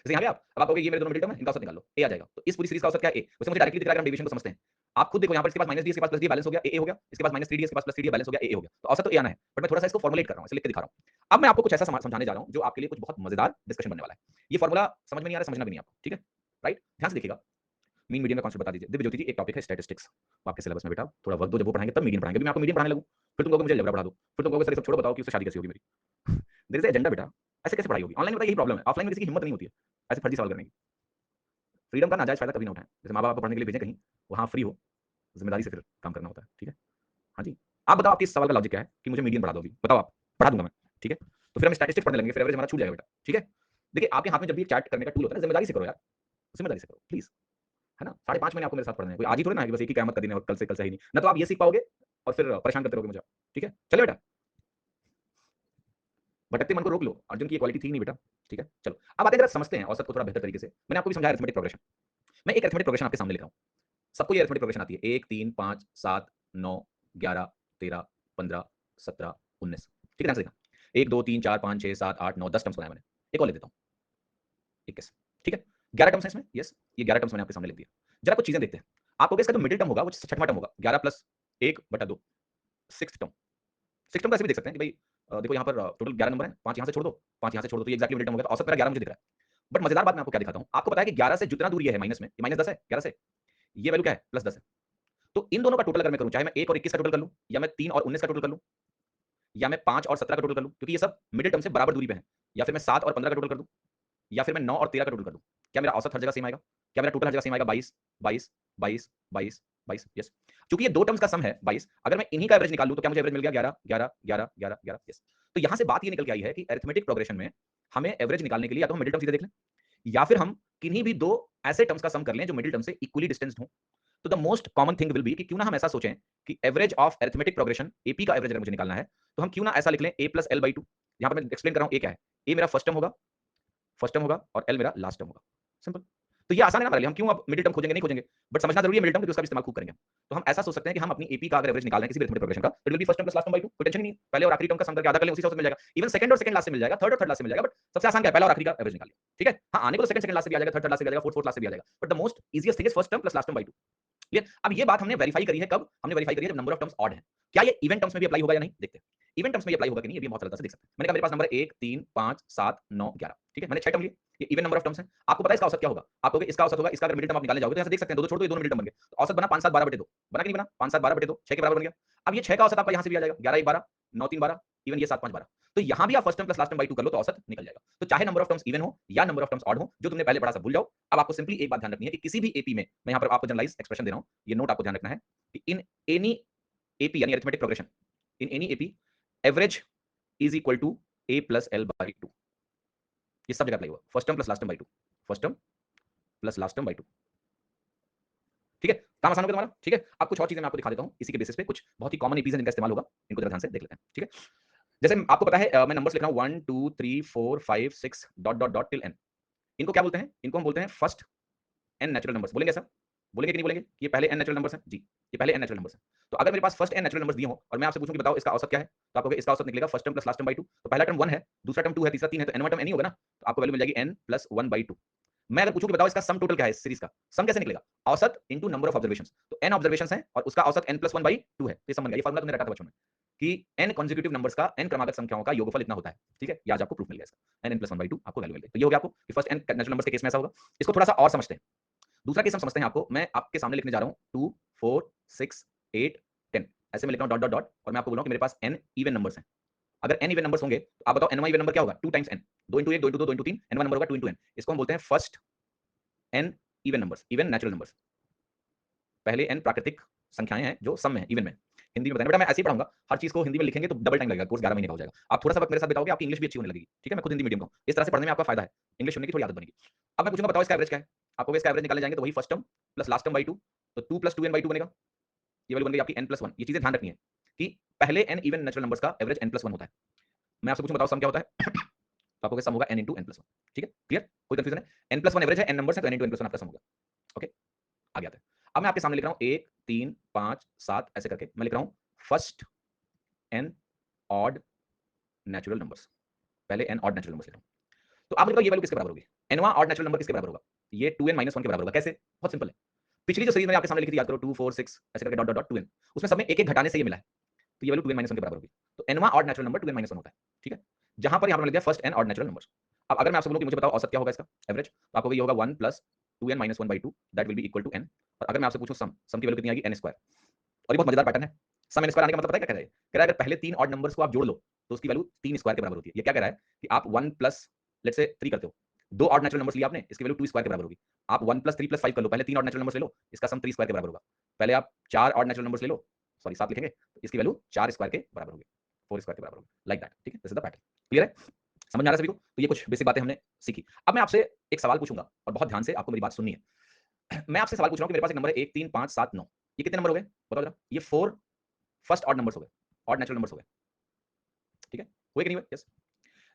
जैसे यहाँ पे अब आप कहोगे ये मेरे दोनों मिडिल टर्म है, इनका औसत निकाल लो, ए आ जाएगा। तो इस पूरी सीरीज का औसत क्या है, ए। वैसे मुझे डायरेक्टली दिख रहा है, हम डेविएशन को समझते हैं। आप खुद देखो यहाँ पर इसके पास माइनस डी, इसके पास प्लस डी, बैलेंस हो गया, ए हो गया। इसके पास माइनस थ्री डी, इसके पास प्लस थ्री डी, बैलेंस हो गया, ए हो गया। तो औसत तो ए आना है, बट मैं थोड़ा सा इसको फॉर्मुलेट कर रहा हूँ, इसे लिख के दिखा रहा हूँ। अब मैं आपको कुछ ऐसा समझाने जा रहा हूँ जो आपके लिए कुछ बहुत मजेदार डिस्कशन बनने वाला है। ये फॉर्मुला समझ में नहीं आ रहा, समझना भी नहीं आपको, ठीक है, राइट। ध्यान से देखिएगा, मीन मीडियन का कॉन्सेप्ट बता दीजिए। दिव्य ज्योति जी एक टॉपिक है स्टैटिस्टिक्स, वो आपके सिलेबस में बेटा थोड़ा वक्त दो, जब वो पढ़ाएंगे तब मीडियन पढ़ाएंगे, अभी मैं आपको मीडियन पढ़ाने लगूं फिर तुम कहोगे मुझे अलजेब्रा पढ़ा दो, फिर तुम कहोगे सर ये सब छोड़ो, बताओ कि उससे शादी कैसे होगी मेरी। देयर इज एजेंडा बेटा, ऐसे कैसे पढ़ाई होगी ऑनलाइन? बताइए यही प्रॉब्लम है, ऑफलाइन में किसी की हिम्मत नहीं होती है ऐसे फर्जी सवाल करने की। फ्रीडम का नाजायज फायदा कभी ना उठाएं, जैसे माँ बाप पढ़ने के लिए भेजें कहीं, वहाँ फ्री हो, जिम्मेदारी से फिर काम करना होता है, ठीक है। हाँ जी, आप बताओ आपके इस सवाल का लॉजिक क्या है कि मुझे मीडियन पढ़ा दो, अभी बताओ, आप पढ़ा दूंगा मैं, ठीक है। तो फिर हम स्टैटिस्टिक्स पढ़ने लगेंगे, फिर एवरेज हमारा छूट जाएगा बेटा, ठीक है। देखिए आपके हाथ में जब भी चैट करने का टूल होता है ना, जिम्मेदारी से करो यार, जिम्मेदारी से करो प्लीज, है ना। 5.5 महीने आपको मेरे साथ पढ़ना है, कोई आज ही थोड़ी ना है कि बस एक ही क़यामत का दिन है और कल से ही नहीं, ना तो आप ये सीख पाओगे और फिर परेशान करते रहोगे मुझे, ठीक है। चलो बेटा, भटकते मन को रोक लो, अर्जुन की क्वालिटी थी नहीं बेटा, ठीक है। चलो अब आते हैं जरा समझते हैं औसत को थोड़ा बेहतर तरीके से। मैंने आपको भी समझाया अरिथमेटिक प्रोग्रेशन, मैं एक अरिथमेटिक प्रोग्रेशन आपके सामने लिख रहा हूँ, सबको ये अरिथमेटिक प्रोग्रेशन आती है, 1 3 5 7 9 11 13 15 17 19, ठीक है। ध्यान से देखना, 1 2 3 4 5 6 7 8 9 10 टर्म्स बनाए मैंने, एक और ले देता हूँ 21, ठीक है। 11 टर्म्स है इसमें, यस, ये 11 टर्म्स मैंने आपके सामने लिख दिया। जरा कुछ चीजें देखते हैं, आपको इसका जो मिडिल टर्म होगा वो छठवां टर्म होगा, 11 plus 1/2, six term. Six term कैसे भी देख सकते हैं कि भाई देखो यहाँ पर टोटल 11 नंबर है, 5 यहाँ से छोड़ दो, 5 यहाँ से छोड़ दो, तो ये एक्जैक्टली मिडिल टर्म होगा, तो औसत मेरा 11 मुझे दिख रहा है। बट मजेदार बात मैं आपको क्या दिखाता हूँ, आपको पता है कि 11 से जितना दूर ये है माइनस में, ये -10 है 11 से, ये वैल्यू क्या है +10 है। तो इन दोनों का टोटल अगर मैं करूं, चाहे मैं 1 और 21 का टोटल कर लूं, या मैं 3 और 19 का टोटल कर लूं, या मैं 5 और 17 का टोटल कर लूं, क्योंकि ये सब मिडिल टर्म से बराबर दूरी पे हैं, या फिर मैं 7 और 15 का टोटल कर दूं, या फिर मैं 9 और 13 का टोटल कर दूं, क्या मेरा औसत हर जगह सेम आएगा? क्या मेरा टोटल हर जगह सेम आएगा? 22 22 22 22 22, यस। क्योंकि ये दो टर्म्स का सम है 22, अगर मैं इन्हीं का एवरेज निकाल लूं तो क्या मुझे एवरेज मिल गया? 11 11 11 11 11, यस। तो यहां से बात ये निकल के आई है कि अरिथमेटिक प्रोग्रेशन में हमें एवरेज निकालने के लिए या तो हम मिडिल टर्म सीधे देख लें, या फिर हम किन्हीं भी दो ऐसे टर्म्स का सम कर लें जो मिडिल टर्म से इक्वली डिस्टेंस्ड हो। तो the most common thing will be कि क्यों ना हम ऐसा सोचें कि average of arithmetic progression, AP का एवरेज अगर मुझे निकालना है, तो हम क्यों ना ऐसा लिख लें a प्लस l/2। यहां पर मैं एक्सप्लेन कर रहा हूं a क्या है, a मेरा फर्स्ट टर्म होगा और l मेरा लास्ट टर्म होगा, सिंपल। तो ये आसान है ना हमारे लिए, हम क्यों अब मिडिल टर्म खोजेंगे, नहीं खोजेंगे, बट समझना जरूरी है मिडिल टर्म, क्योंकि उसका भी इस्तेमाल खूब करेंगे। तो हम ऐसा सोच सकते हैं कि हम अपनी एपी का अगर एवरेज निकाल रहे हैं किसी भी अरिथमेटिक प्रोग्रेशन का, तो it will be first term plus last term by 2, कोई टेंशन ही नहीं, पहले और आखिरी टर्म का सम करके आधा कर लें, उसी से मिल जाएगा। इवन सेकंड और सेकंड लास्ट से मिल जाएगा, थर्ड और थर्ड लास्ट से मिल जाएगा, बट सबसे आसान क्या है, पहला और आखिरी का एवरेज निकालिए, ठीक है। हाँ, आने को तो सेकंड सेकंड लास्ट से भी आ जाएगा, थर्ड थर्ड लास्ट से भी आ जाएगा, फोर्थ फोर्थ लास्ट से भी आ जाएगा, but the most easiest thing is first term plus last term by 2, clear. अब ये बात हमने वेरीफाई करी है, कब हमने वेरीफाई करी है? जब नंबर ऑफ टर्म्स ऑड है। क्या ये इवन टर्म्स में भी अप्लाई होगा या नहीं, देखते हैं। इवन टर्म्स में ये अप्लाई होगा कि नहीं, ये भी बहुत सरलता से देख सकते हैं। मैंने कहा मेरे पास नंबर 1 3 5 7 9 11, ठीक है, मैंने 6 टर्म लिए, ये इवन नंबर ऑफ टर्म्स हैं। आपको पता है इसका औसत क्या होगा? आप कहोगे इसका औसत होगा, इसका अगर मिडिल टर्म आप निकालने जाओगे तो ऐसे देख सकते हैं, दो छोड़ दो, ये दोनों मिडिल टर्म बन गए, तो औसत बना 5 7 12 बटे 2, बना कि नहीं बना? 5 7 12 बटे 2, 6 के बराबर बन गया। अब ये 6 का औसत आपका यहाँ से भी आ जाएगा, 11 1 12 9 3 12, इवन ये 7 5 12, तो यहाँ भी आप first term plus last term by 2 कर लो तो औसत निकल जाएगा। तो चाहे नंबर ऑफ टर्म्स इवन हो या नंबर ऑफ टर्म्स ऑड हो, जो तुमने पहले पढ़ा सब भूल जाओ। अब आपको सिंपली एक बात ध्यान रखनी है कि किसी भी एपी में, मैं यहाँ पर आपको जनरलाइज एक्सप्रेशन दे रहा हूँ, ये नोट आपको ध्यान रखना है कि इन एनी एपी यानी arithmetic progression, in any AP average is equal to a plus l by 2, ये सब जगह अप्लाई होगा, first term plus last term by 2, first term plus last term by 2, ठीक है। काम आसान हो गया तुम्हारा, ठीक है। अब कुछ और चीजें मैं आपको दिखा देता हूं, इसी के बेसिस पे कुछ बहुत ही कॉमन एपीज हैं जिनका इस्तेमाल होगा, इनको जरा ध्यान से देख लेते हैं, ठीक है। जैसे आपको पता है मैं नंबर्स लिख रहा हूं 1 2 3 4 5 6 dot dot dot till n, इनको क्या बोलते हैं? इनको हम बोलते हैं फर्स्ट n नेचुरल नंबर्स, बोलेंगे सर? बोलेंगे कि नहीं बोलेंगे? ये पहले n नेचुरल नंबर्स हैं जी, ये पहले n नेचुरल नंबर्स हैं। तो अगर मेरे पास फर्स्ट n नेचुरल नंबर्स दिए हो और मैं आपसे पूछूं कि बताओ इसका औसत क्या है, तो आपको इसका औसत निकलेगा first term plus last term by 2, तो पहला टर्म 1 है, दूसरा टर्म 2 है, तीसरा 3 है, तो n1 टर्म n ही होगा ना, तो आपको वैल्यू मिल जाएगी n प्लस 1 बाई 2। मैं अगर पूछूं कि बताओ इसका सम टोटल क्या है, इस सीरीज का सम कैसे निकलेगा? औसत इनटू नंबर ऑफ ऑब्जर्वेशंस, तो n ऑब्जर्वेशंस हैं और उसका औसत n प्लस 1 बाई 2 है, ये सम बन गया। ये फार्मूला तुमने रखा था बचपन में कि n कॉन्जिक्यूटिव नंबर्स का n क्रमागत संख्याओं का योगफल इतना होता है, ठीक है। ये आज आपको प्रूफ मिल गया इसका, n n प्लस 1 बाई 2 आपको वैल्यू मिल गई। तो ये हो गया आपको कि फर्स्ट n नेचुरल नंबर्स के केस में ऐसा होगा। इसको थोड़ा सा और समझते हैं, दूसरा केस हम समझते हैं, आपको मैं आपके सामने लिखने जा रहा हूं 2 4 6 8 10, ऐसे मैं लिख रहा हूं डॉट डॉट डॉट, और मैं आपको बोल रहा हूं कि मेरे पास n इवन नंबर्स हैं। अगर n इवन नंबर्स होंगे तो आप बताओ n इवन नंबर क्या होगा? 2 times n, 2 into 1 2 into 2 2 into 3, n number होगा 2 इंटू n। इसको हम बोलते हैं first n even numbers, even natural numbers. पहले n प्राकृतिक संख्याएं हैं जो सम में है, इवन में। हिंदी में बताना बेटा, मैं ऐसे ही पढ़ाऊंगा, हर चीज को हिंदी में लिखेंगे तो डबल टाइम लगेगा, कोर्स 11 महीने का हो जाएगा। आप थोड़ा सा वक्त मेरे साथ बिताओगे, आपकी इंग्लिश भी अच्छी होने लगेगी, ठीक है। मैं खुद हिंदी मीडियम का हूं, इस तरह से पढ़ने में आपका फायदा है, इंग्लिश सुनने की थोड़ी आदत बनेगी। अब मैं पूछूंगा बताओ इसका एवरेज क्या है, आपको इसका एवरेज निकालने जाएंगे तो वही first term plus last term by 2, तो 2 प्लस 2n बाई 2 बनेगा, ये वैल्यू बन गई आपकी n प्लस 1। ये चीजें ध्यान रखनी है कि पहले n इवन नेचुरल नंबर्स का एवरेज n प्लस 1 होता है। मैं आपसे पूछूं बताओ सम क्या होता है तो आपको सम होगा n इंटू n प्लस 1, ठीक है, क्लियर, कोई कंफ्यूजन है? n प्लस 1 एवरेज है, n नंबर्स है, तो n इंटू n प्लस 1 आपका सम होगा, ओके। आगे आते हैं, अब मैं आपके सामने लिख रहा हूं 1 3 5 7 ऐसे करके मैं लिख रहा हूं first n odd natural numbers, पहले n ऑड नेचुरल नंबर्स लिख रहा हूं। तो आप मुझे बताओ ये वैल्यू किसके बराबर होगी? nवां ऑड नेचुरल नंबर किसके बराबर होगा? ये 2n माइनस 1 के बराबर होगा। कैसे? बहुत सिंपल है, पिछली जो सीरीज मैंने आपके सामने लिखी थी याद करो, 2 4 6 ऐसे करके डॉट डॉट डॉट 2n, उसमें सब में एक एक घटाने से ये मिला है, तो ये वैल्यू 2n माइनस 1 के बराबर होगी। तो nवां odd natural number 2n minus 1 होता है, ठीक है। जहां पर यहां पर लिख दिया first n odd natural numbers. अब अगर मैं आपसे बोलूं कि मुझे बताओ औसत क्या होगा इसका, एवरेज, तो आपको ये होगा 1 plus 2n minus 1 by 2 that will be equal to n। और अगर मैं आपसे पूछूं सम की वैल्यू कितनी आएगी n स्क्वायर। और ये बहुत मजेदार पैटर्न है। सम n स्क्वायर आने का मतलब पता है क्या कह रहा है? कह रहा है अगर पहले 3 ऑड नंबर्स को आप जोड़ लो तो उसकी वैल्यू 3 स्क्वायर के बराबर होती है। ये क्या कह रहा है कि आप 1 प्लस लेट्स से 3 करते हो, दो ऑड नेचुरल नंबर्स लिए आपने, इसकी वैल्यू 2 स्क्वायर के बराबर होगी। आप 1 प्लस 3 प्लस 5 कर लो, पहले 3 ऑड नेचुरल नंबर्स ले लो, इसका सम 3 स्क्वायर के बराबर होगा। पहले आप 4 ऑड नेचुरल नंबर्स ले लो, सॉरी 7 लिखेंगे, तो इसकी वैल्यू 4 स्क्वायर के बराबर होगी, 4 स्क्वायर के बराबर होगी, लाइक दैट। ठीक है, this is the pattern. Clear है? समझ में आ रहा है सभी को? तो ये कुछ बेसिक बातें हमने सीखी। अब मैं आपसे एक सवाल पूछूंगा और बहुत ध्यान से आपको मेरी बात सुननी है। मैं आपसे सवाल पूछ रहा हूं कि मेरे पास एक नंबर है 1 3 5 7 9, ये कितने नंबर हो गए बताओ जरा? ये 4 फर्स्ट ऑड नंबर्स हो गए, ऑड नेचुरल नंबर्स हो गए। ठीक है, हुए कि नहीं हुए? यस।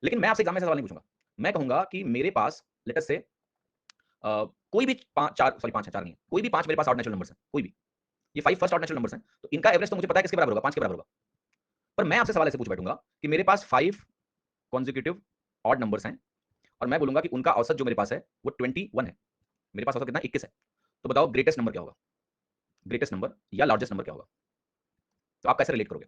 लेकिन मैं आपसे एग्जाम में सवाल नहीं पूछूंगा, मैं कहूंगा कि मेरे पास लेट अस से कोई भी 5 4 सॉरी 5 है, 4 नहीं है, कोई भी 5 मेरे पास ऑड नेचुरल नंबर्स हैं, कोई भी, ये 5 फर्स्ट ऑड नेचुरल नंबर्स हैं, तो इनका एवरेज तो मुझे पता है किसके बराबर होगा, 5 के बराबर होगा। पर मैं आपसे सवाल ऐसे पूछ बैठूंगा कि मेरे पास 5 कॉन्जिक्यूटिव ऑड नंबर्स हैं और मैं बोलूंगा कि उनका औसत जो मेरे पास है वो 21 है। मेरे पास औसत कितना 21 है। तो बताओ ग्रेटेस्ट नंबर क्या होगा? ग्रेटेस्ट नंबर या लार्जेस्ट नंबर क्या होगा? तो आप कैसे रिलेट करोगे?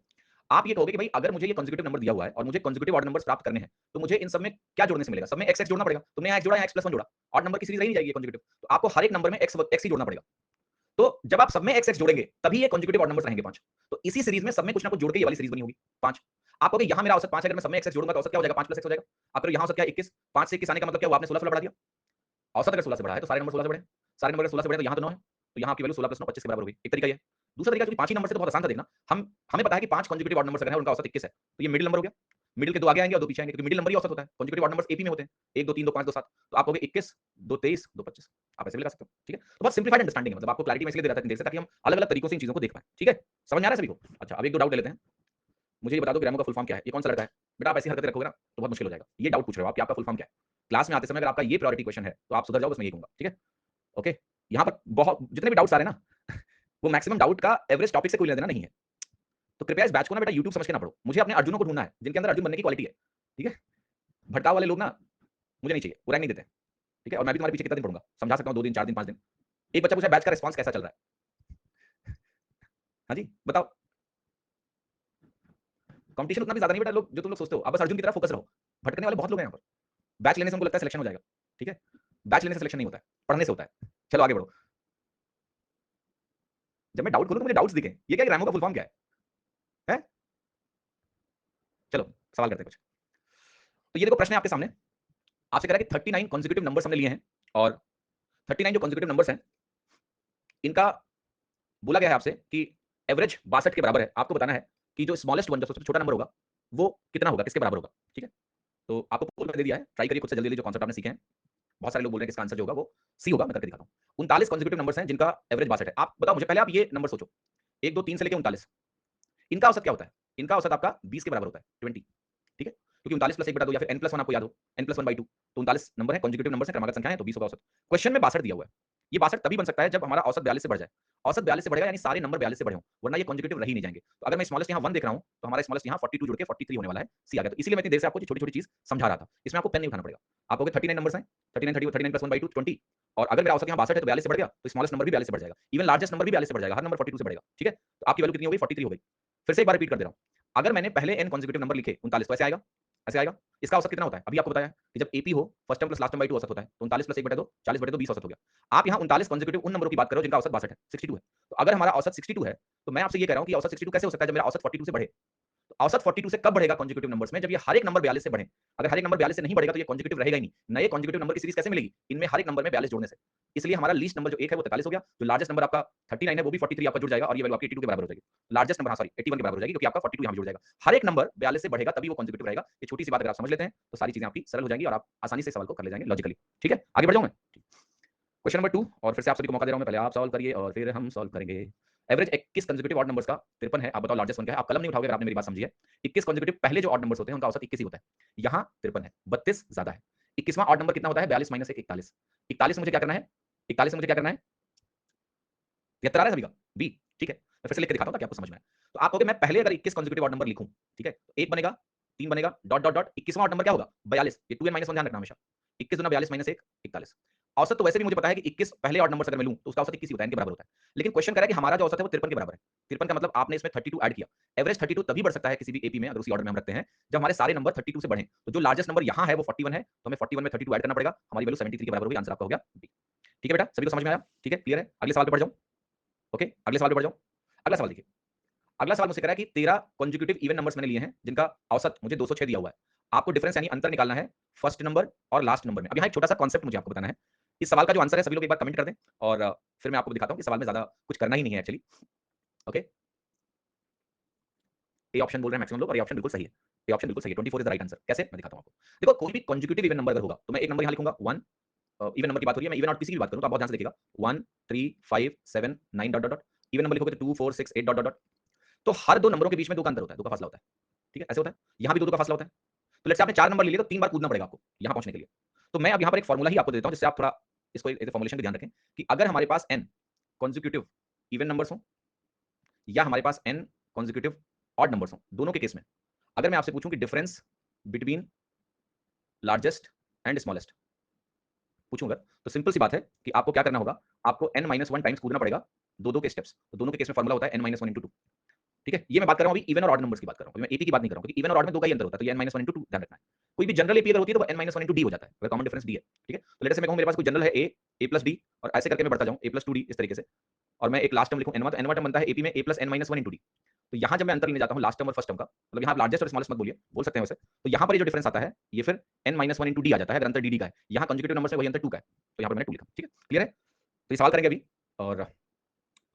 आप ये कहोगे कि भाई अगर मुझे ये कॉन्जिक्यूटिव नंबर दिया हुआ है और मुझे कॉन्जिक्यूटिव ऑड नंबर्स प्राप्त करने हैं, तो मुझे इन सब में क्या जोड़ने से मिलेगा? सब में x x जोड़ना पड़ेगा। तुमने यहाँ x जोड़ा, यहाँ x + 1 जोड़ा, ऑड नंबर की सीरीज रही नहीं जाएगी कॉन्जिक्यूटिव। तो आपको हर एक नंबर में x ही जोड़ना पड़ेगा। तो जब आप सब में x जोड़ेंगे तभी ये कॉन्जिक्यूटिव ऑड नंबर्स रहेंगे 5। तो इसी सीरीज में सब में कुछ ना कुछ जोड़ के ये वाली सीरीज बनी होगी 5। आप कहोगे यहाँ मेरा औसत 5 है, अगर मैं सब में x जोड़ूंगा तो औसत क्या हो जाएगा? 5 + x हो जाएगा। आप कहोगे यहाँ औसत क्या है? 21। 5 से 21 आने का मतलब क्या हुआ? आपने 16 बढ़ा दिया। औसत अगर 16 से बढ़ा है तो सारे नंबर 16 से बढ़े, सारे नंबर अगर 16 से बढ़े तो यहाँ तो 9 है, तो यहाँ आपकी वैल्यू 16 + 9 25 के बराबर होगी। एक तरीका ये है। दूसरा तरीका, क्योंकि 5 ही नंबर से तो बहुत आसान था देखना। हमें पता है कि 5 कॉन्जिक्यूटिव ऑड नंबर्स अगर है उनका औसत 21 है, तो ये मिडिल नंबर हो गया। मिडिल के 2 आगे आएंगे और 2 पीछे आएंगे, क्योंकि मिडिल नंबर ही औसत होता है। कॉन्जिक्यूटिव ऑड नंबर्स एपी में होते हैं, 1 2 3 2 5 2 7। तो आप कहोगे 21 2 23 2 25, आप ऐसे भी लगा सकते हो। ठीक है, तो बहुत सिंप्लीफाइड अंडरस्टैंडिंग है, मतलब आपको क्लैरिटी मैं इसलिए दे रहा था देर से, ताकि हम अलग-अलग तरीकों से इन चीजों को देख पाएं। ठीक है, समझ में आ रहा है सभी को? अच्छा, अब एक दो डाउट ले लेते हैं। मुझे ये बता दो कि रैमो का फुल फॉर्म क्या है? ये कौन सा लड़का है? बेटा आप ऐसी हरकतें रखोगे ना तो बहुत मुश्किल हो जाएगा। ये डाउट पूछ रहे हो आप कि आपका फुल फॉर्म क्या है? क्लास में आते समय अगर आपका ये प्रायोरिटी क्वेश्चन है तो आप सुधर जाओ, बस मैं ये कहूंगा। ठीक है, ओके। यहाँ पर बहुत जितने भी डाउट्स आ रहे हैं ना वो मैक्सिमम डाउट का एवरेज टॉपिक से कोई लेना देना नहीं है। तो कृपया इस बैच को ना बेटा यूट्यूब समझ के ना पढ़ो। मुझे अपने अर्जुनों को ढूंढना है जिनके अंदर अर्जुन बनने की क्वालिटी है। ठीक है, भटकाव वाले लोग ना मुझे नहीं चाहिए, वो रैंक नहीं देते। ठीक है, और मैं भी तुम्हारे पीछे कितना दिन पढ़ूंगा, समझा सकता हूँ 2 दिन 4 दिन 5 दिन। एक बच्चा पूछा बैच का रिस्पांस कैसा चल रहा है? हाँ जी बताओ। कंपटीशन उतना भी ज्यादा नहीं बेटा, लोग जो तुम लोग सोचते हो। आप बस अर्जुन की तरफ फोकस रहो। भटकने वाले बहुत लोग हैं यहाँ पर। बैच लेने से उनको लगता है सिलेक्शन हो जाएगा। ठीक है, बैच लेने से सिलेक्शन नहीं होता है, पढ़ने से होता है। चलो आगे बढ़ो। जब मैं डाउट खोलूं तो मुझे डाउट्स दिखे। ये क्या, रैमो का फुल फॉर्म क्या है? चलो सवाल करते हैं कुछ। तो ये देखो प्रश्न है आपके सामने। आपसे कह रहा है कि 39 कॉन्जिक्यूटिव नंबर्स हमने लिए हैं और 39 जो कॉन्जिक्यूटिव नंबर्स हैं इनका बोला गया है आपसे कि एवरेज 62 के बराबर है। आपको बताना है कि जो स्मॉलेस्ट वन, जो सबसे छोटा नंबर होगा, वो कितना होगा, किसके बराबर होगा। ठीक है, तो आपको पोल दे दिया है, ट्राई करिए खुद से जल्दी जल्दी जो कॉन्सेप्ट आपने सीखे हैं। बहुत सारे लोग बोल रहे हैं कि इसका आंसर जो होगा वो सी होगा। मैं करके दिखाता हूँ। 39 कॉन्जिक्यूटिव नंबर्स हैं जिनका एवरेज 62 है। आप बताओ मुझे, पहले आप ये नंबर सोचो, 1 2 3 से लेकर 39, इनका औसत क्या होता है? इनका औसत आपका 20 के बराबर होता है, 20। ठीक है, क्योंकि 39 + 1/2 या फिर n + 1 आपको याद हो, n + 1/2, तो 39 नंबर है, कॉन्जिक्यूटिव नंबर है, क्रमागत संख्या है, तो 20 होगा औसत। क्वेश्चन में 62 दिया हुआ है। ये 62 तभी बन सकता है जब हमारा औसत 42 से बढ़ जाए। औसत 42 से बढ़ेगा यानी सारे नंबर 42 से बढ़े हों, वरना ये कॉन्जिक्यूटिव रह ही नहीं जाएंगे। तो अगर मैं स्मॉलेस्ट यहाँ 1 देख रहा हूँ तो हमारा स्मॉलेस्ट यहाँ 42 जुड़ के 43 होने वाला है, सी आ गया। तो इसलिए मैं इतनी देर से आपको छोटी-छोटी चीज समझा रहा था। इसमें आपको पेन नहीं उठाना पड़ेगा। आप कहोगे 39 नंबर्स हैं, 39 30 39 + 1/2 20, और अगर मेरा औसत यहाँ 62 है तो 42 से बढ़ गया, तो स्मॉलेस्ट नंबर भी 42 से बढ़ जाएगा, इवन लार्जेस्ट नंबर भी 42 से बढ़ जाएगा, हर नंबर 42 से बढ़ेगा। ठीक है, तो आपकी वैल्यू कितनी हो गई? 43 हो गई। फिर से एक बार रिपीट कर दे रहा हूँ। अगर मैंने पहले n कॉन्जिक्यूटिव नंबर लिखे 39, तो ऐसे आएगा, ऐसे आएगा। इसका औसत कितना होता है? अभी आपको बताया कि जब एपी हो, first term plus last term by 2 औसत होता है, तो 39 + 1/2 40/2 20 औसत हो गया। आप यहाँ 39 कॉन्जिक्यूटिव उन नंबरों की बात कर रहे हो जिनका औसत 62 है, 62 है। तो अगर हमारा औसत 62 है तो मैं आपसे ये कह रहा हूँ कि औसत 62 कैसे हो सकता है जब मेरा औसत 42 से बढ़े? तो औसत 42 से कब बढ़ेगा कॉन्जिक्यूटिव नंबर्स में? जब ये हर एक नंबर 42 से बढ़े। अगर हर एक नंबर 42 से नहीं बढ़ेगा तो ये कॉन्जिक्यूटिव रहेगा ही नहीं। नए कॉन्जिक्यूटिव नंबर की सीरीज कैसे मिलेगी? इनमें हर एक नंबर में 42 जोड़ने से। इसलिए हमारा लीस्ट नंबर जो 1 है वो 43 हो गया, जो लार्जेस्ट नंबर आपका 39 है वो भी 43 आपका जुड़ जाएगा और ये वैल्यू आपकी 82 के बराबर हो जाएगी। लार्जेस्ट नंबर, हाँ सॉरी 81 के बराबर हो जाएगी, क्योंकि आपका 42 यहाँ जुड़ जाएगा। हर एक नंबर 42 से बढ़ेगा तभी वो कॉन्जिक्यूटिव रहेगा। ये छोटी सी बात अगर आप समझ लेते हैं तो सारी चीजें आपकी सरल हो जाएंगी और आप आसानी से सवाल को कर ले जाएंगे लॉजिकली। ठीक है, आगे बढ़ जाऊं मैं? क्वेश्चन नंबर 2, और फिर से आप सभी को मौका दे रहा हूं मैं, पहले आप सॉल्व करिए और फिर हम सॉल्व करेंगे। एवरेज 21 कंसेक्यूटिव ऑड नंबर्स का 53 है। आप बताओ लार्जेस्ट वन क्या है? आप कलम नहीं उठाओगे अगर आपने मेरी बात समझी है। 21 कंसेक्यूटिव पहले जो ऑड नंबर्स होते हैं उनका औसत 21 ही होता है। यहाँ 53 है, 32 ज्यादा है। 21वां ऑड नंबर कितना होता है? 42 - 1 41। 41 में मुझे क्या करना है? 41 में मुझे क्या करना है? 73 आ रहा है सभी का? बी। ठीक है, मैं फिर से लिख के दिखाता हूं ताकि आपको समझ में आए। तो आप कहोगे मैं पहले अगर 21 कंसेक्यूटिव ऑड नंबर लिखूं, ठीक है, तो 1 बनेगा, 3 बनेगा, डॉट डॉट डॉट 21वां ऑड नंबर क्या होगा? 42। ये 2n - 1 ध्यान रखना हमेशा। 21 दूना 42 - 1 41। औसत तो वैसे भी मुझे पता है कि 21 पहले ऑड नंबर अगर मैं लूं तो उसका औसत 21 ही होता है, इनके बराबर होता है। लेकिन क्वेश्चन कह रहा है कि हमारा जो औसत है वो 53 के बराबर है। 53 का मतलब आपने इसमें 32 ऐड किया। एवरेज 32 तभी बढ़ सकता है किसी भी एपी में, अगर उसी ऑर्डर में हम रखते हैं, जब हमारे सारे नंबर 32 से बढ़ें। तो जो लार्जेस्ट नंबर यहां है वो 41 है, तो हमें 41 में 32 ऐड करना पड़ेगा। हमारी वैल्यू 73 के बराबर होगी। आंसर आपका हो गया बी। ठीक है बेटा, सभी को समझ में आया? ठीक है, क्लियर है? अगले सवाल पे बढ़ जाऊं। ओके, अगले सवाल पे बढ़ जाऊं। अगला सवाल देखिए, अगला सवाल मुझसे कह रहा है कि 13 कॉन्जिक्यूटिव इवन नंबर्स मैंने लिए हैं जिनका औसत मुझे 206 दिया हुआ है। आपको डिफरेंस यानी अंतर निकालना है फर्स्ट नंबर और लास्ट नंबर में। अब यहाँ एक छोटा सा कॉन्सेप्ट मुझे आपको बताना है। इस सवाल का जो आंसर है सभी लोग एक बार कमेंट कर दें और फिर मैं आपको दिखाता हूँ कि सवाल में ज्यादा कुछ करना ही नहीं है एक्चुअली। ओके, ए ऑप्शन बोल रहे हैं मैक्सिमम लोग और ये ऑप्शन बिल्कुल सही है। ये ऑप्शन बिल्कुल सही है, 24 इज द राइट आंसर। कैसे, मैं दिखाता हूँ आपको। देखो, कोई भी कॉन्जिक्यूटिव इवन नंबर अगर होगा तो मैं एक नंबर यहाँ लिखूंगा 1, इवन नंबर की बात हो रही है, मैं इवन और किसी की भी बात करूं तो आप बहुत ध्यान से देखिएगा। 1 3 5 7 9 dot dot dot. Even number लिखोगे तो 2 4 6 8 डॉट डॉट डॉट। तो हर दो नंबरों के बीच में दो का अंतर होता है, दो का फासला होता है। ठीक है, ऐसे होता है। यहाँ भी दो का फासला होता है। तो लेट्स से आपने 4 नंबर ले लिए तो 3 बार कूदना पड़ेगा आपको यहाँ पहुंचने के लिए। तो मैं अब यहाँ पर एक फॉर्मूला ही आपको देता हूं जिससे आप थोड़ा इसको एक फॉर्मुलेशन का ध्यान रखें कि अगर हमारे पास n कॉन्जिक्यूटिव इवन नंबर्स हो या हमारे पास n कॉन्जिक्यूटिव ऑड नंबर्स हो, दोनों के केस में अगर मैं आपसे पूछूं कि difference between largest and smallest पूछूंगा, तो सिंपल सी बात है कि आपको क्या करना होगा, आपको n-1 टाइम्स कूदना पड़ेगा दो दो के स्टेप्स। तो दोनों के केस में फॉर्मूला होता है n-1 इंटू 2। ठीक है, ये मैं बात कर रहा हूं अभी इवन और ऑड नंबर्स की बात कर रहा हूं, मैं एपी की बात नहीं कर रहा हूं, क्योंकि इवन और ऑड में दो का ही अंतर होता है, तो ये n-1 इंटू 2 ध्यान रखना है। कोई भी जनरल एपी अगर होती है तो n-1 इंटू डी हो जाता है, अगर कॉमन डिफरेंस डी है। ठीक है, तो लेट्स से मैं कहूं मेरे पास कोई जनरल है a प्लस डी, और ऐसे करके मैं बढ़ता जाऊं a प्लस 2d इस तरीके से, और मैं एक लास्ट टर्म लिखूं n1, तो n1 टर्म बनता है एपी में a plus n-1 into D. तो यहाँ जब मैं अंतर लेने जाता हूँ लास्ट टर्म और फर्स्ट टर्म का, मतलब यहाँ आप लार्जेस्ट और स्मॉलेस्ट मत बोलिए, बोल सकते हैं वैसे, तो यहाँ पर ये जो डिफरेंस आता है ये फिर n-1 इंटू डी आ जाता है, अगर अंतर dd का है। यहाँ कंजुगेटिव नंबर से वही अंतर 2 का है, तो यहाँ पर मैंने 2 लिखा। ठीक है, क्लियर है? तो ये सवाल करेंगे अभी और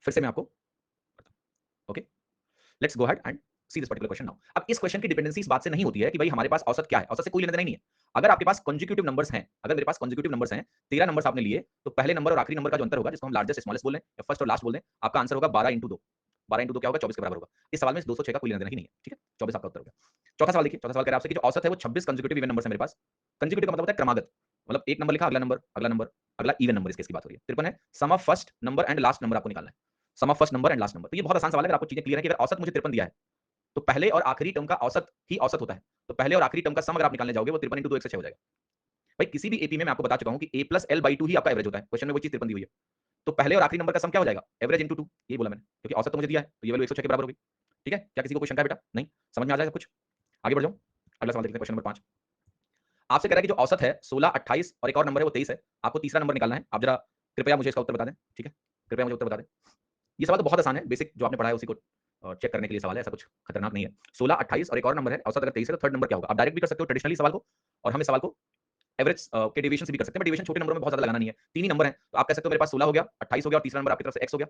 फिर से मैं आपको, okay, let's go ahead and see this particular question now. अब इस क्वेश्चन की डिपेंडेंसी इस बात से नहीं होती है कि भाई हमारे पास औसत क्या है, औसत से कोई लेना देना नहीं है। अगर आपके पास कंजिक्यूटिव नंबर्स हैं, अगर मेरे पास कंजिक्यूटिव नंबर्स हैं, 13 नंबर्स आपने लिए, तो पहले नंबर और आखिरी नंबर का जो अंतर होगा, जिसको हम लार्जेस्ट स्मॉलेस्ट बोल रहे हैं या फर्स्ट और लास्ट बोल रहे हैं, आपका आंसर होगा 12 इंटू 2। 12 इंटू 2 क्या होगा, 24 के बराबर होगा। इस सवाल में 206 का कोई लेना देना ही नहीं है। ठीक है, 24 आपका उत्तर होगा। चौथा सवाल देखिए, चौथा सवाल कह रहा है आपसे कि जो औसत है वो 26 कंजिक्यूटिव इवन नंबर्स है मेरे पास। कंजिक्यूटिव का मतलब होता है क्रमागत, मतलब एक नंबर लिखा, अगला नंबर, अगला नंबर, अगला इवन नंबर, इस केस की बात हो रही है। 53 है, sum of first number and last number आपको निकालना है। Sum of first number and last number, तो ये बहुत आसान सवाल है, अगर आपको चीजें क्लियर है कि अगर औसत मुझे 53 दिया है तो पहले और आखिरी टर्म का औसत ही औसत होता है, तो पहले और आखिरी टर्म का सम अगर आप निकालने जाओगे वो 53 इंटू 2 106 हो जाएगा। भाई किसी भी एपी में मैं आपको बता चुका हूं कि a प्लस एल बाई 2 ही आपका एवरेज होता है, क्वेश्चन में वो चीज 53 दी हुई है। तो पहले और आखिरी नंबर का सम क्या हो जाएगा, एवरेज इंटू 2, ये बोला मैंने, क्योंकि औसत तो मुझे दिया है तो ये वैल्यू 106 के बराबर होगी। ठीक है, क्या किसी को कोई शंका है बेटा? नहीं, समझ में आ जाएगा कुछ? आगे बढ़ जाऊं, अगला सवाल देखते हैं, क्वेश्चन नंबर 5। आपसे कह रहा है कि जो औसत है 16 28 और एक और नंबर है वो 23 है, आपको तीसरा नंबर निकालना है। आप जरा कृपया मुझे इसका उत्तर बता दें। ठीक है, कृपया मुझे उत्तर बता दें। ये सवाल तो बहुत आसान है, बेसिक जो आपने पढ़ा है उसी को चेक करने के लिए सवाल है, ऐसा कुछ खतरनाक नहीं है। 16 28 और एक और नंबर है, औसत अगर 23 है तो थर्ड नंबर क्या होगा? आप डायरेक्ट भी कर सकते हो ट्रेडिशनली सवाल को, और हम इस सवाल को एवरेज के डेविएशन से भी कर सकते हैं, बट डेविएशन छोटे नंबरों में बहुत ज्यादा लगाना नहीं है। तीन ही नंबर है, तो आप कह सकते हो मेरे पास 16 हो गया, 28 हो गया और तीसरा नंबर आपकी तरफ से x हो गया।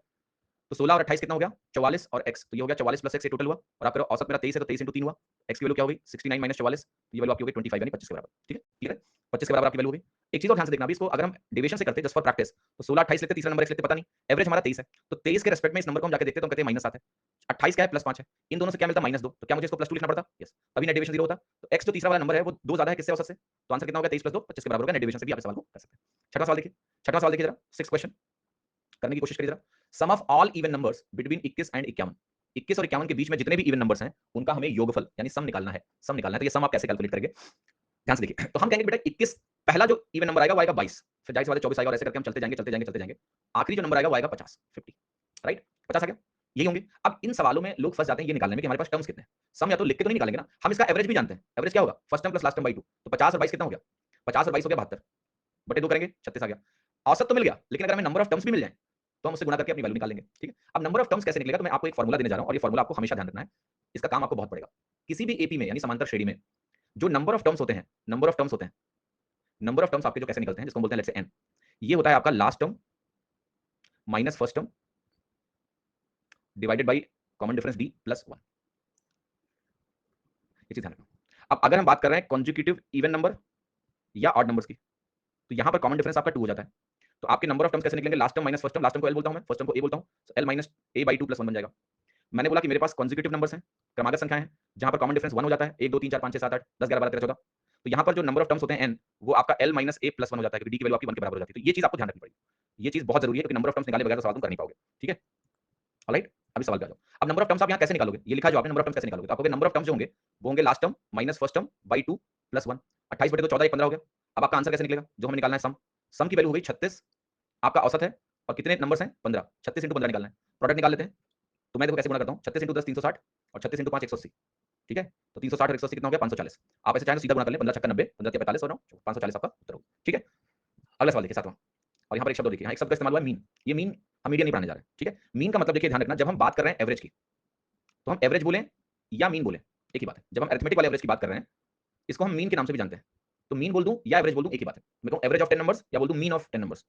तो 16 और 28 कितना हो गया? 44 और x, तो ये हो गया 44 प्लस x, ये टोटल हुआ, और आपका औसत मेरा 23 है तो 23 इंटू 3 हुआ। x की वैल्यू क्या हो गई? 69 माइनस 44, ये वैल्यू आपकी हो गई 25 यानी 25 के बराबर। ठीक है, क्लियर है? 25 के बराबर आपकी वैल्यू हो गई। एक चीज और ध्यान से देखना, अभी इसको अगर हम डेविएशन से करते जस्ट फॉर प्रैक्टिस, तो 16 28 लिखते, तीसरा नंबर x लिखते, पता नहीं, एवरेज हमारा 23 है, तो 23 के रेस्पेक्ट में इस नंबर को हम जाके देखते तो हम कहते हैं -7 है। 28 क्या है? +5 है। इन दोनों से क्या मिलता? -2, तो क्या मुझे इसको +2 लिखना पड़ता? यस, तभी नेट डेविएशन 0 होता। तो x जो तीसरा वाला नंबर है वो 2 ज्यादा है किससे? औसत से। तो आंसर कितना हो गया? 23 + 2 25 के बराबर होगा। नेट डेविएशन से भी आप इस सवाल को कर सकते हैं। छठा सवाल देखिए, छठा सवाल देखिए जरा, 6th क्वेश्चन करने की कोशिश करिए जरा। Sum of all even numbers between 21 and 51, 21 और 51 के बीच में जितने भी इवन नंबर्स हैं उनका हमें योगफल यानी सम निकालना है। सम निकालना है, तो ये सम आप कैसे कैलकुलेट करेंगे, ध्यान से देखिए। तो हम कहेंगे बेटा 21 पहला जो इवन नंबर आएगा वो आएगा 22, फिर जाहिर सी बात है 24 आएगा, और ऐसे करके हम चलते जाएंगे चलते जाएंगे चलते जाएंगे। आखिरी जो नंबर आएगा वो आएगा 50 50, राइट? 50 आ गया, यही होंगे। अब इन सवालों में लोग फंस जाते हैं ये निकालने में कि हमारे पास टर्म्स कितने हैं। सम या तो लिख के तो नहीं निकालेंगे ना, हम इसका एवरेज भी जानते हैं। एवरेज क्या होगा? First term plus last term by 2, तो 50 और 22 कितना हो गया? 50 और 22 हो गया 72, बटे 2 करेंगे 36 आ गया। औसत तो मिल गया, लेकिन अगर हमें नंबर ऑफ टर्म्स भी मिल जाए तो हम उससे गुणा करके अपनी वैल्यू निकाल लेंगे। ठीक है, अब नंबर ऑफ टर्म्स कैसे निकलेगा, तो मैं आपको एक फॉर्मूला देने जा रहा हूं और ये फॉर्मूला आपको हमेशा ध्यान रखना है, इसका काम आपको बहुत पड़ेगा। किसी भी एपी में यानी समांतर श्रेणी में जो नंबर ऑफ टर्म्स होते हैं, नंबर ऑफ टर्म्स होते हैं, नंबर ऑफ टर्म्स आपके जो कैसे निकलते हैं, जिसको हम बोलते हैं लेट्स से n, ये होता है आपका last term minus first term divided by common difference d plus 1। ये चीज ध्यान रखना। अब अगर हम बात कर रहे हैं कॉन्जिक्यूटिव इवन नंबर या ऑड नंबर्स की, तो यहां पर कॉमन डिफरेंस आपका 2 हो जाता है। तो आपके नंबर ऑफ टर्म्स कैसे निकलेंगे? Last term minus first term, last term को l बोलता हूं मैं, फर्स्ट टर्म को a बोलता हूं, तो l minus a by 2 plus 1 बन जाएगा। मैंने बोला कि मेरे पास कॉन्जिक्यूटिव नंबर्स हैं, क्रमागत संख्याएं हैं, जहां पर कॉमन डिफरेंस 1 हो जाता है, 1 2 3 4 5 6 7 8 10 11 12 13 14। तो यहां पर जो नंबर ऑफ टर्म्स होते हैं n, वो आपका l माइनस a प्लस 1 हो जाता है, क्योंकि d की वैल्यू आपकी 1 के बराबर हो जाती है। तो ये चीज आपको ध्यान रखनी पड़ेगी, ये चीज बहुत जरूरी है, क्योंकि नंबर ऑफ टर्म्स निकाले बगैर तो सवाल तुम कर नहीं पाओगे। ठीक है, ऑलराइट, अभी सवाल पे आ जाओ। अब नंबर ऑफ टर्म्स आप यहाँ कैसे निकालोगे, ये लिखा जो आपने नंबर ऑफ टर्म्स कैसे निकालोगे, तो आपको नंबर ऑफ टर्म्स जो होंगे वो होंगे last term minus first term by 2 plus 1। 28 बटे 2 14 15 हो गया। अब आपका आंसर कैसे निकलेगा, जो हमें निकालना है सम, सम की वैल्यू हो गई 36, आपका औसत है और कितने नंबर्स हैं 15, 36 इंटू 15 निकालना है। प्रोडक्ट निकाल लेते हैं, तो मैं देखो कैसे गुणा करता हूँ, 36 इंटू 10 360 और 36 इंटू 5 180। ठीक है, तो 360 और 180 कितना हो गया 540। आप ऐसे चाहें तो सीधा गुणा कर ले, 15 छक्का 90, 15 45 और 540 आपका उत्तर होगा। ठीक है, अगला सवाल देखिए, सातवां। और यहाँ पर एक शब्द और देखिए, यहाँ एक शब्द का इस्तेमाल हुआ है मीन। ये मीन हम मीडियन नहीं पढ़ाने जा रहे हैं, ठीक है। मीन का मतलब देखिए, ध्यान रखना, जब हम बात कर रहे हैं एवरेज की, तो हम एवरेज बोलें या मीन बोलें, एक ही बात है। जब हम अरिथमेटिक वाले एवरेज की बात कर रहे हैं, इसको हम मीन के नाम से भी जानते हैं। तो मीन बोल दूं या एवरेज बोल दूं, एक ही बात है। मैं कहूं एवरेज ऑफ 10 नंबर्स या बोल दूं मीन ऑफ 10 नंबर्स।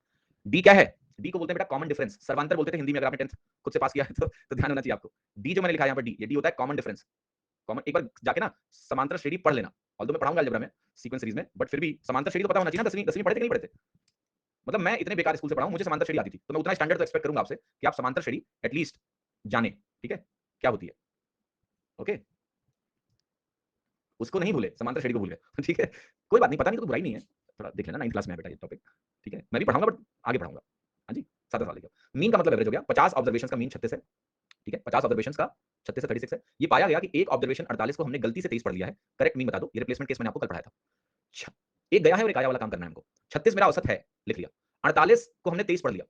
डी क्या है? डी को बोलते हैं बेटा कॉमन डिफरेंस। सर्वांतर बोलते थे हिंदी में, अगर आपने 10th खुद से पास किया है तो ध्यान होना चाहिए आपको। डी जो मैंने लिखा है यहाँ पर, डी, ये डी होता है कॉमन डिफरेंस। कॉमन, एक बार जाके ना समांतर श्रेणी पढ़ लेना। ऑल्दो मैं पढ़ाऊंगा अलजेब्रा में सीक्वेंस सीरीज में, बट फिर भी समांतर श्रेणी तो पता होना चाहिए ना। 10वीं पढ़े थे कि नहीं पढ़े थे? मतलब मैं इतने बेकार स्कूल से पढ़ा हूं, मुझे समांतर श्रेणी आती थी, तो मैं उतना स्टैंडर्ड तो एक्सपेक्ट करूंगा आपसे कि आप समांतर श्रेणी एटलीस्ट जाने, ठीक है, क्या होती है। ओके, उसको नहीं भूले, समांतर श्रेणी को भूल गए ठीक है, कोई बात नहीं, पता नहीं तो बुराई नहीं है, थोड़ा देख लेना, 9th क्लास में है बेटा ये टॉपिक, ठीक है। मैं भी पढ़ाऊंगा बट आगे पढ़ाऊंगा। हाँ जी, 7 साल लेके मीन का मतलब एवरेज हो गया। 50 ऑब्जर्वेशन का मीन 36 है, ठीक है। 50 ऑब्जर्वेशन का 36 से 36 है। ये पाया गया कि एक ऑब्जर्वेशन 48 को हमने गलती से 23 पढ़ लिया है। करेक्ट मीन बता दो, ये रिप्लेसमेंट केस मैंने आपको कल पढ़ाया था। एक गया है और एक आया वाला काम करना है हमको। 36 मेरा औसत है, लिख लिया। 48 को हमने 23 पढ़ लिया।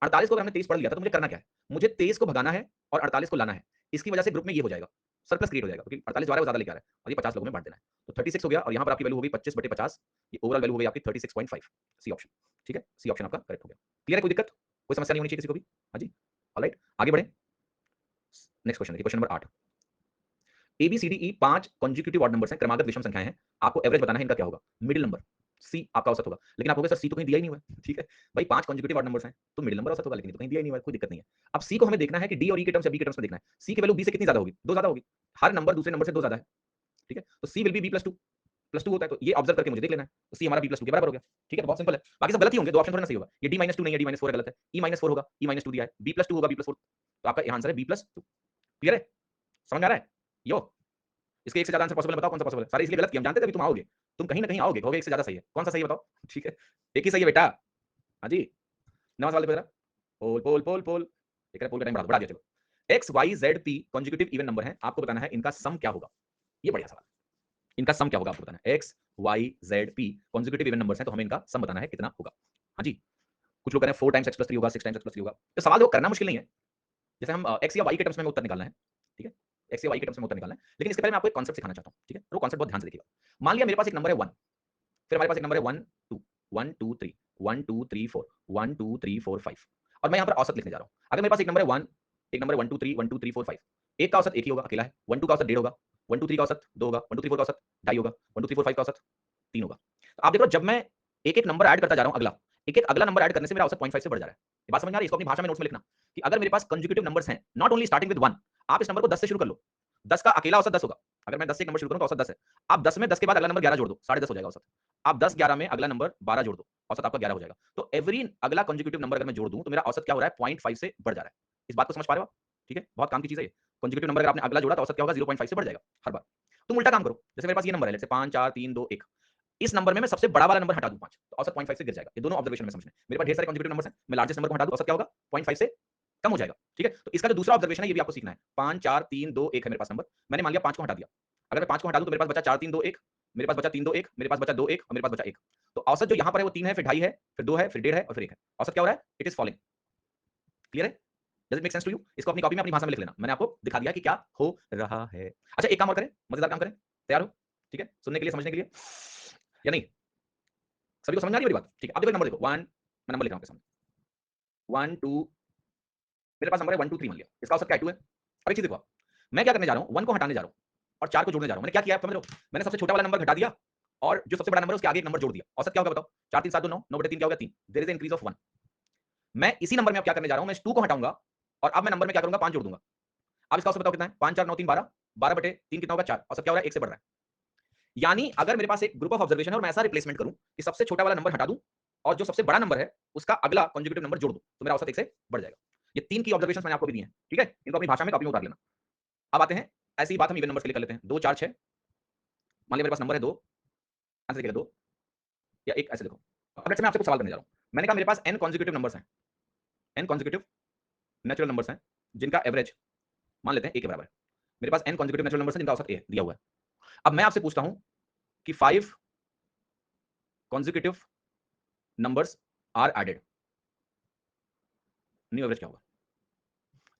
48 को अगर हमने 23 पढ़ लिया था तो मुझे करना क्या है? मुझे 23 को भगाना है और 48 को लाना है। इसकी वजह से ग्रुप में ये हो जाएगा, सरप्लस क्रिएट हो जाएगा, क्योंकि 48 जो आ रहा है वो ज्यादा लेके आ रहा है और ये 50 लोगों में बांट देना है। तो 36 हो गया और यहाँ पर आपकी वैल्यू हो गई 25/50। ये ओवरऑल वैल्यू हो गई आपकी 36.5। सी ऑप्शन, ठीक है, सी ऑप्शन आपका करेक्ट हो गया। क्लियर है? कोई दिक्कत, कोई समस्या नहीं होनी चाहिए किसी को भी। हाँ जी, ऑलराइट, आगे बढ़े। नेक्स्ट क्वेश्चन देखिए, question number 8। ABCDE 5 consecutive odd numbers हैं, क्रमागत विषम संख्याएं हैं। आपको एवरेज बताना है इनका क्या होगा। मिडिल नंबर सी आपका औसत होगा। लेकिन आप कहोगे सर सी तो कहीं दिया ही नहीं हुआ है, ठीक है भाई, 5 कॉन्जिक्यूटिव ऑड नंबर्स हैं तो मिडिल नंबर औसत होगा, लेकिन ये तो कहीं दिया ही नहीं हुआ है, कोई दिक्कत नहीं है। अब सी को हमें देखना है कि डी और ई के टर्म्स या बी के टर्म्स में देखना है। सी की वैल्यू बी से कितनी ज्यादा होगी? 2 ज्यादा होगी। हर नंबर दूसरे नंबर से 2 ज्यादा है, ठीक है। तो c will be b plus two होता है, तो ये ऑब्जर्व करके मुझे देख लेना है। तो सी हमारा बी प्लस टू के बराबर हो गया, ठीक है। तो बहुत सिंपल है, बाकी सब गलत ही होंगे, दो ऑप्शन थोड़ा ना सही होगा। ये डी माइनस टू नहीं है, डी माइनस फोर गलत है। ई माइनस फोर होगा, ई माइनस टू दिया है। बी प्लस टू होगा, बी प्लस फोर। तो आपका आंसर है बी प्लस टू। क्लियर है? समझ आ रहा है? यो, इसके एक से ज्यादा आंसर पॉसिबल है, बताओ कौन सा पॉसिबल है? सारे इसलिए गलत किए, हम जानते थे अभी तुम आओगे, तुम कहीं ना कहीं आओगे, कहोगे एक से ज्यादा सही है। कौन सा सही है बताओ? ठीक है, एक ही सही है बेटा। हाँ जी, नवा सवाल देखो जरा। पोल पोल पोल पोल, एक पोल का टाइम बढ़ा दिया, चलो। X y z p consecutive even number है, आपको बताना है इनका सम क्या होगा। ये बढ़िया सवाल, इनका सम क्या होगा आपको बताना है। X y z p consecutive even numbers हैं, तो हमें इनका सम बताना है कितना होगा। हाँ जी, कुछ लोग कह रहे हैं 4 टाइम्स एक्स प्लस 3 होगा, 6 टाइम्स एक्स प्लस 3 होगा। तो सवाल वो करना मुश्किल नहीं है, जैसे हम एक्स या वाई के टर्म्स में उत्तर निकालना है, ठीक है, एक्स या वाई के टर्म्स में उत्तर निकालना है। लेकिन इसके पहले मैं आपको एक कॉन्सेप्ट सिखाना चाहता हूं, ठीक है। वो कॉन्सेप्ट बहुत ध्यान से देखिएगा। मान लिया मेरे पास एक नंबर है 1, फिर हमारे पास एक नंबर है 1 2 1 2 3 1 2 3 4 1 2 3 4 5, और मैं यहां पर औसत लिखने जा रहा हूं। अगर मेरे पास एक नंबर है 1, एक नंबर है 1 2 3 1 2 3 4 5, एक का औसत एक ही होगा, अकेला है। 1 2 का औसत 1.5 होगा, 1 2 3 का औसत 2 होगा, 1 2 3 4 का औसत 2.5 होगा, 1 2 3 4 5 का औसत 3 होगा। तो आप देख लो, जब मैं एक एक नंबर ऐड करता जा रहा हूं, अगला एक एक अगला नंबर ऐड करने से मेरा औसत 0.5 से बढ़ जा रहा है। ये बात समझ में आ रही है? इसको अपनी भाषा में नोट्स में लिखना कि अगर मेरे पास कंसेक्यूटिव नंबर्स हैं, नॉट ओनली स्टार्टिंग विद 1, आप इस नंबर को 10 से शुरू कर लो। 10 का अकेला औसत 10 होगा। अगर मैं 10 से एक नंबर शुरू करूं तो औसत 10 है। आप 10 में 10 के बाद अगला नंबर 11 जोड़ दो, 10.5 हो जाएगा औसत। आप 10 11 में अगला नंबर 12 जोड़ दो, औसत आपका 11 हो जाएगा। तो एवरी अगला कंसेक्यूटिव नंबर अगर मैं जोड़ दूं तो मेरा औसत क्या हो रहा है? 0.5 से बढ़ जा रहा है। इस बात को समझ पा रहे हो आप? ठीक है, बहुत काम की चीज है ये। कंसेक्यूटिव नंबर अगर आपने अगला जोड़ा तो औसत क्या होगा? 0.5 से बढ़ जाएगा हर बार। तुम उल्टा काम करो, जैसे मेरे पास ये नंबर है, जैसे 5 4 3 2 1, इस नंबर में मैं सबसे बड़ा वाला नंबर हटा दूं 5, तो औसत 0.5 से गिर जाएगा। ये दोनों ऑब्जर्वेशन में समझने। मेरे पास ढेर सारे कंसेक्यूटिव नंबर्स हैं, मैं लार्जेस्ट नंबर को हटा दूं, औसत क्या होगा? 0.5 से कम हो जाएगा, ठीक है। तो इसका जो दूसरा ऑब्जर्वेशन है ये भी आपको सीखना है। 5 4 3 2 1 है मेरे पास नंबर, मैंने मान लिया 5 को हटा दिया। अगर मैं 5 को हटा दूं तो मेरे पास बचा 4 3 2 1, मेरे पास बचा 3 2 1, मेरे पास बचा 2 1 और मेरे पास बचा 1। तो औसत जो यहां पर है वो 3 है, फिर 2.5 है, फिर 2 है, फिर 1.5 है और फिर 1 है। औसत क्या हो रहा है? It is falling. क्लियर है? Does it make sense to you? इसको अपनी कॉपी में अपनी भाषा में लिख लेना, मैंने आपको दिखा दिया कि क्या हो रहा है। अच्छा, एक काम और करें, मजेदार काम करें, तैयार हो? ठीक है, सुनने के लिए, समझने के लिए या नहीं? सभी को समझ आ रही है मेरी बात? ठीक है, अब देखो नंबर देखो 1, मैं नंबर लिख रहा हूं आपके सामने 1 2, मेरे पास नंबर है 1 2 3 मान लिया, इसका औसत क्या है? 2 है। अब एक चीज देखो आप, मैं क्या करने जा रहा हूं? 1 को हटाने जा रहा हूं और 4 को जोड़ने जा रहा हूं। मैंने क्या किया आप समझ रहे हो? मैंने सबसे छोटा वाला नंबर घटा दिया और जो सबसे बड़ा नंबर है उसके आगे एक नंबर जोड़ दिया। औसत क्या होगा बताओ? 4 3 7 2 9, 9 बटे 3 क्या होगा? 3। There is increase of 1। मैं इसी नंबर में अब क्या करने जा रहा हूं? मैं इस 2 को हटाऊंगा और अब मैं नंबर में क्या करूंगा? 5 जोड़ दूंगा। अब इसका औसत बताओ कितना है? 5 4 9 3 12, 12 बटे 3 कितना होगा? 4। औसत क्या हो रहा है? 1 से बढ़ रहा है। यानी अगर मेरे पास एक ग्रुप ऑफ ऑब्जर्वेशन है और मैं ऐसा रिप्लेसमेंट करूं कि सबसे छोटा वाला नंबर हटा दूं और जो सबसे बड़ा नंबर है उसका अगला कंसेक्यूटिव नंबर जोड़ दूं, तो मेरा औसत 1 से बढ़ जाएगा। ये 3 की ऑब्जर्वेशंस मैंने आपको भी दी हैं, ठीक है। इनको अपनी भाषा में कॉपी में उतार लेना। अब आते हैं, ऐसी ही बात हम इवन नंबर्स के लिए कर लेते हैं। 2 4 6, मान लिया मेरे पास नंबर है 2, आंसर लिखेगा 2 या 1, ऐसे देखो। अब लेट्स से मैं आपसे कुछ सवाल करने जा रहा हूं। मैंने कहा मेरे पास n कंसेक्यूटिव नंबर्स हैं, n कंसेक्यूटिव नेचुरल नंबर्स हैं जिनका एवरेज मान लेते हैं a के बराबर है। मेरे पास n कंसेक्यूटिव नेचुरल नंबर्स हैं जिनका औसत a दिया हुआ है। अब मैं आपसे पूछता हूं कि 5 consecutive numbers are added, new average क्या होगा?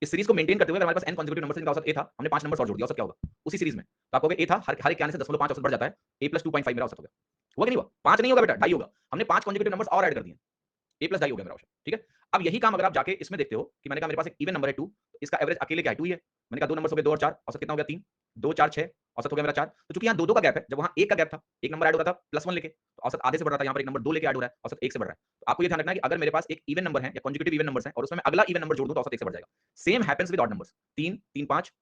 इस सीरीज को मेंटेन करते हुए हमारे पास n consecutive नंबर्स जिनका औसत a था, हमने 5 नंबर्स और जोड़ दिया, औसत क्या होगा उसी सीरीज में? तो आप कहोगे a था, हर एक के आने से 0.5 औसत बढ़ जाता है, a + 2.5 मेरा औसत हो गया। हुआ कि नहीं हुआ? 5 नहीं होगा बेटा, 2.5 होगा। हमने 5 consecutive नंबर्स और ऐड कर दिए, ए प्लस ढाई हो गया मेरा ऑप्शन, ठीक है। अब यही काम अगर आप जाके इसमें देखते हो कि मैंने कहा मेरे पास एक इवन नंबर है 2, तो इसका एवरेज अकेले क्या है 2 ही है। मैंने कहा दो नंबर हो गए 2 और 4, औसत कितना हो गया 3, 2 4 6, औसत हो गया मेरा 4। तो चूंकि यहाँ 2 2 का गैप है, जब वहाँ 1 का गैप था, एक नंबर ऐड हो रहा था +1 लेके, तो औसत आधे से बढ़ रहा था, यहाँ पर एक नंबर 2 लेके ऐड हो रहा है, औसत 1 से बढ़ रहा है। तो आपको ये ध्यान रखना है कि अगर मेरे पास एक इवन नंबर है या कॉन्जिक्यूटिव इवन नंबर्स हैं और उसमें मैं अगला इवन नंबर जोड़ दूं तो औसत 1 से बढ़ जाएगा। Same happens with odd numbers, 3 3 5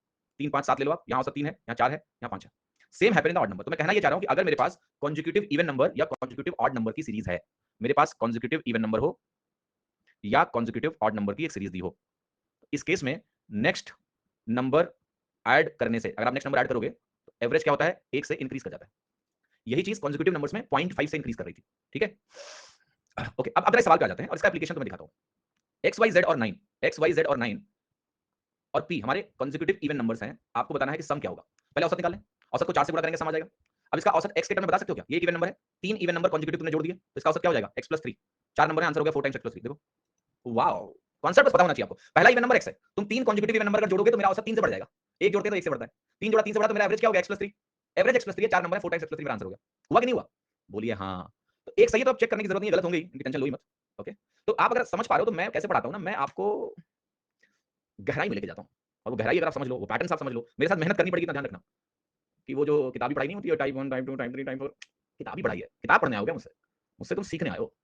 3 5 7 ले लो आप, यहाँ औसत 3 है, यहाँ 4 है, यहाँ 5 है। Same happen in the odd number. तो मैं कहना ये चाह रहा हूं कि अगर मेरे पास कॉन्जिक्यूटिव इवन नंबर या कॉन्जिक्यूटिव ऑड नंबर की सीरीज है, मेरे पास कॉन्जिक्यूटिव इवन नंबर हो या कॉन्जिक्यूटिव ऑड नंबर की एक सीरीज दी हो, इस केस में नेक्स्ट नंबर ऐड करने से, अगर आप नेक्स्ट नंबर ऐड करोगे तो एवरेज क्या होता है 1 से इंक्रीज कर जाता है। यही चीज कॉन्जिक्यूटिव नंबर्स में 0.5 से इंक्रीज कर रही थी, ठीक है। ओके, अब अगले सवाल पे आ जाते हैं और इसका एप्लीकेशन तो मैं दिखाता हूं। एक्स वाई जेड और 9, एक्स वाई जेड और 9 और पी हमारे कॉन्जिक्यूटिव इवन नंबर्स हैं। आपको बताना है कि सम क्या होगा। पहले औसत निकालें, औसत को 4 से गुणा करेंगे, सम आ जाएगा। अब इसका औसत x के टर्म में बता सकते हो क्या? ये एक इवन नंबर है, 3 इवन नंबर कॉन्जिक्यूटिव तुमने जोड़ दिए, तो इसका औसत क्या हो जाएगा x + 3। 4 नंबर है, आंसर हो गया 4 टाइम्स x + 3। देखो, वाओ, कॉन्सेप्ट बस पता होना चाहिए आपको। पहला इवन नंबर x है, तुम 3 कॉन्जिक्यूटिव इवन नंबर अगर जोड़ोगे तो मेरा औसत 3 से बढ़ जाएगा। एक जोड़ते तो 1 से बढ़ता है, 3 जोड़ा 3 से बढ़ा तो मेरा एवरेज क्या हो गया x + 3। एवरेज x + 3 है, 4 नंबर है, 4 टाइम्स x + 3 मेरा आंसर हो गया। हुआ कि नहीं हुआ? बोलिए हाँ। तो एक सही है तो अब चेक करने की जरूरत नहीं है, गलत होंगे, इनकी टेंशन लो ही मत। ओके, तो आप अगर समझ पा रहे हो तो मैं कैसे पढ़ाता हूं ना, मैं आपको गहराई में लेके जाता हूं। और वो गहराई अगर आप समझ लो, वो पैटर्न आप समझ लो, मेरे साथ मेहनत करनी पड़ेगी, इतना ध्यान रखना कि वो जो किताबी पढ़ाई नहीं होती है, टाइप 1 टाइप 2 टाइप 3 टाइप 4, किताबी पढ़ाई है। किताब पढ़ने आओगे मुझसे, मुझसे तुम सीखने आए हो,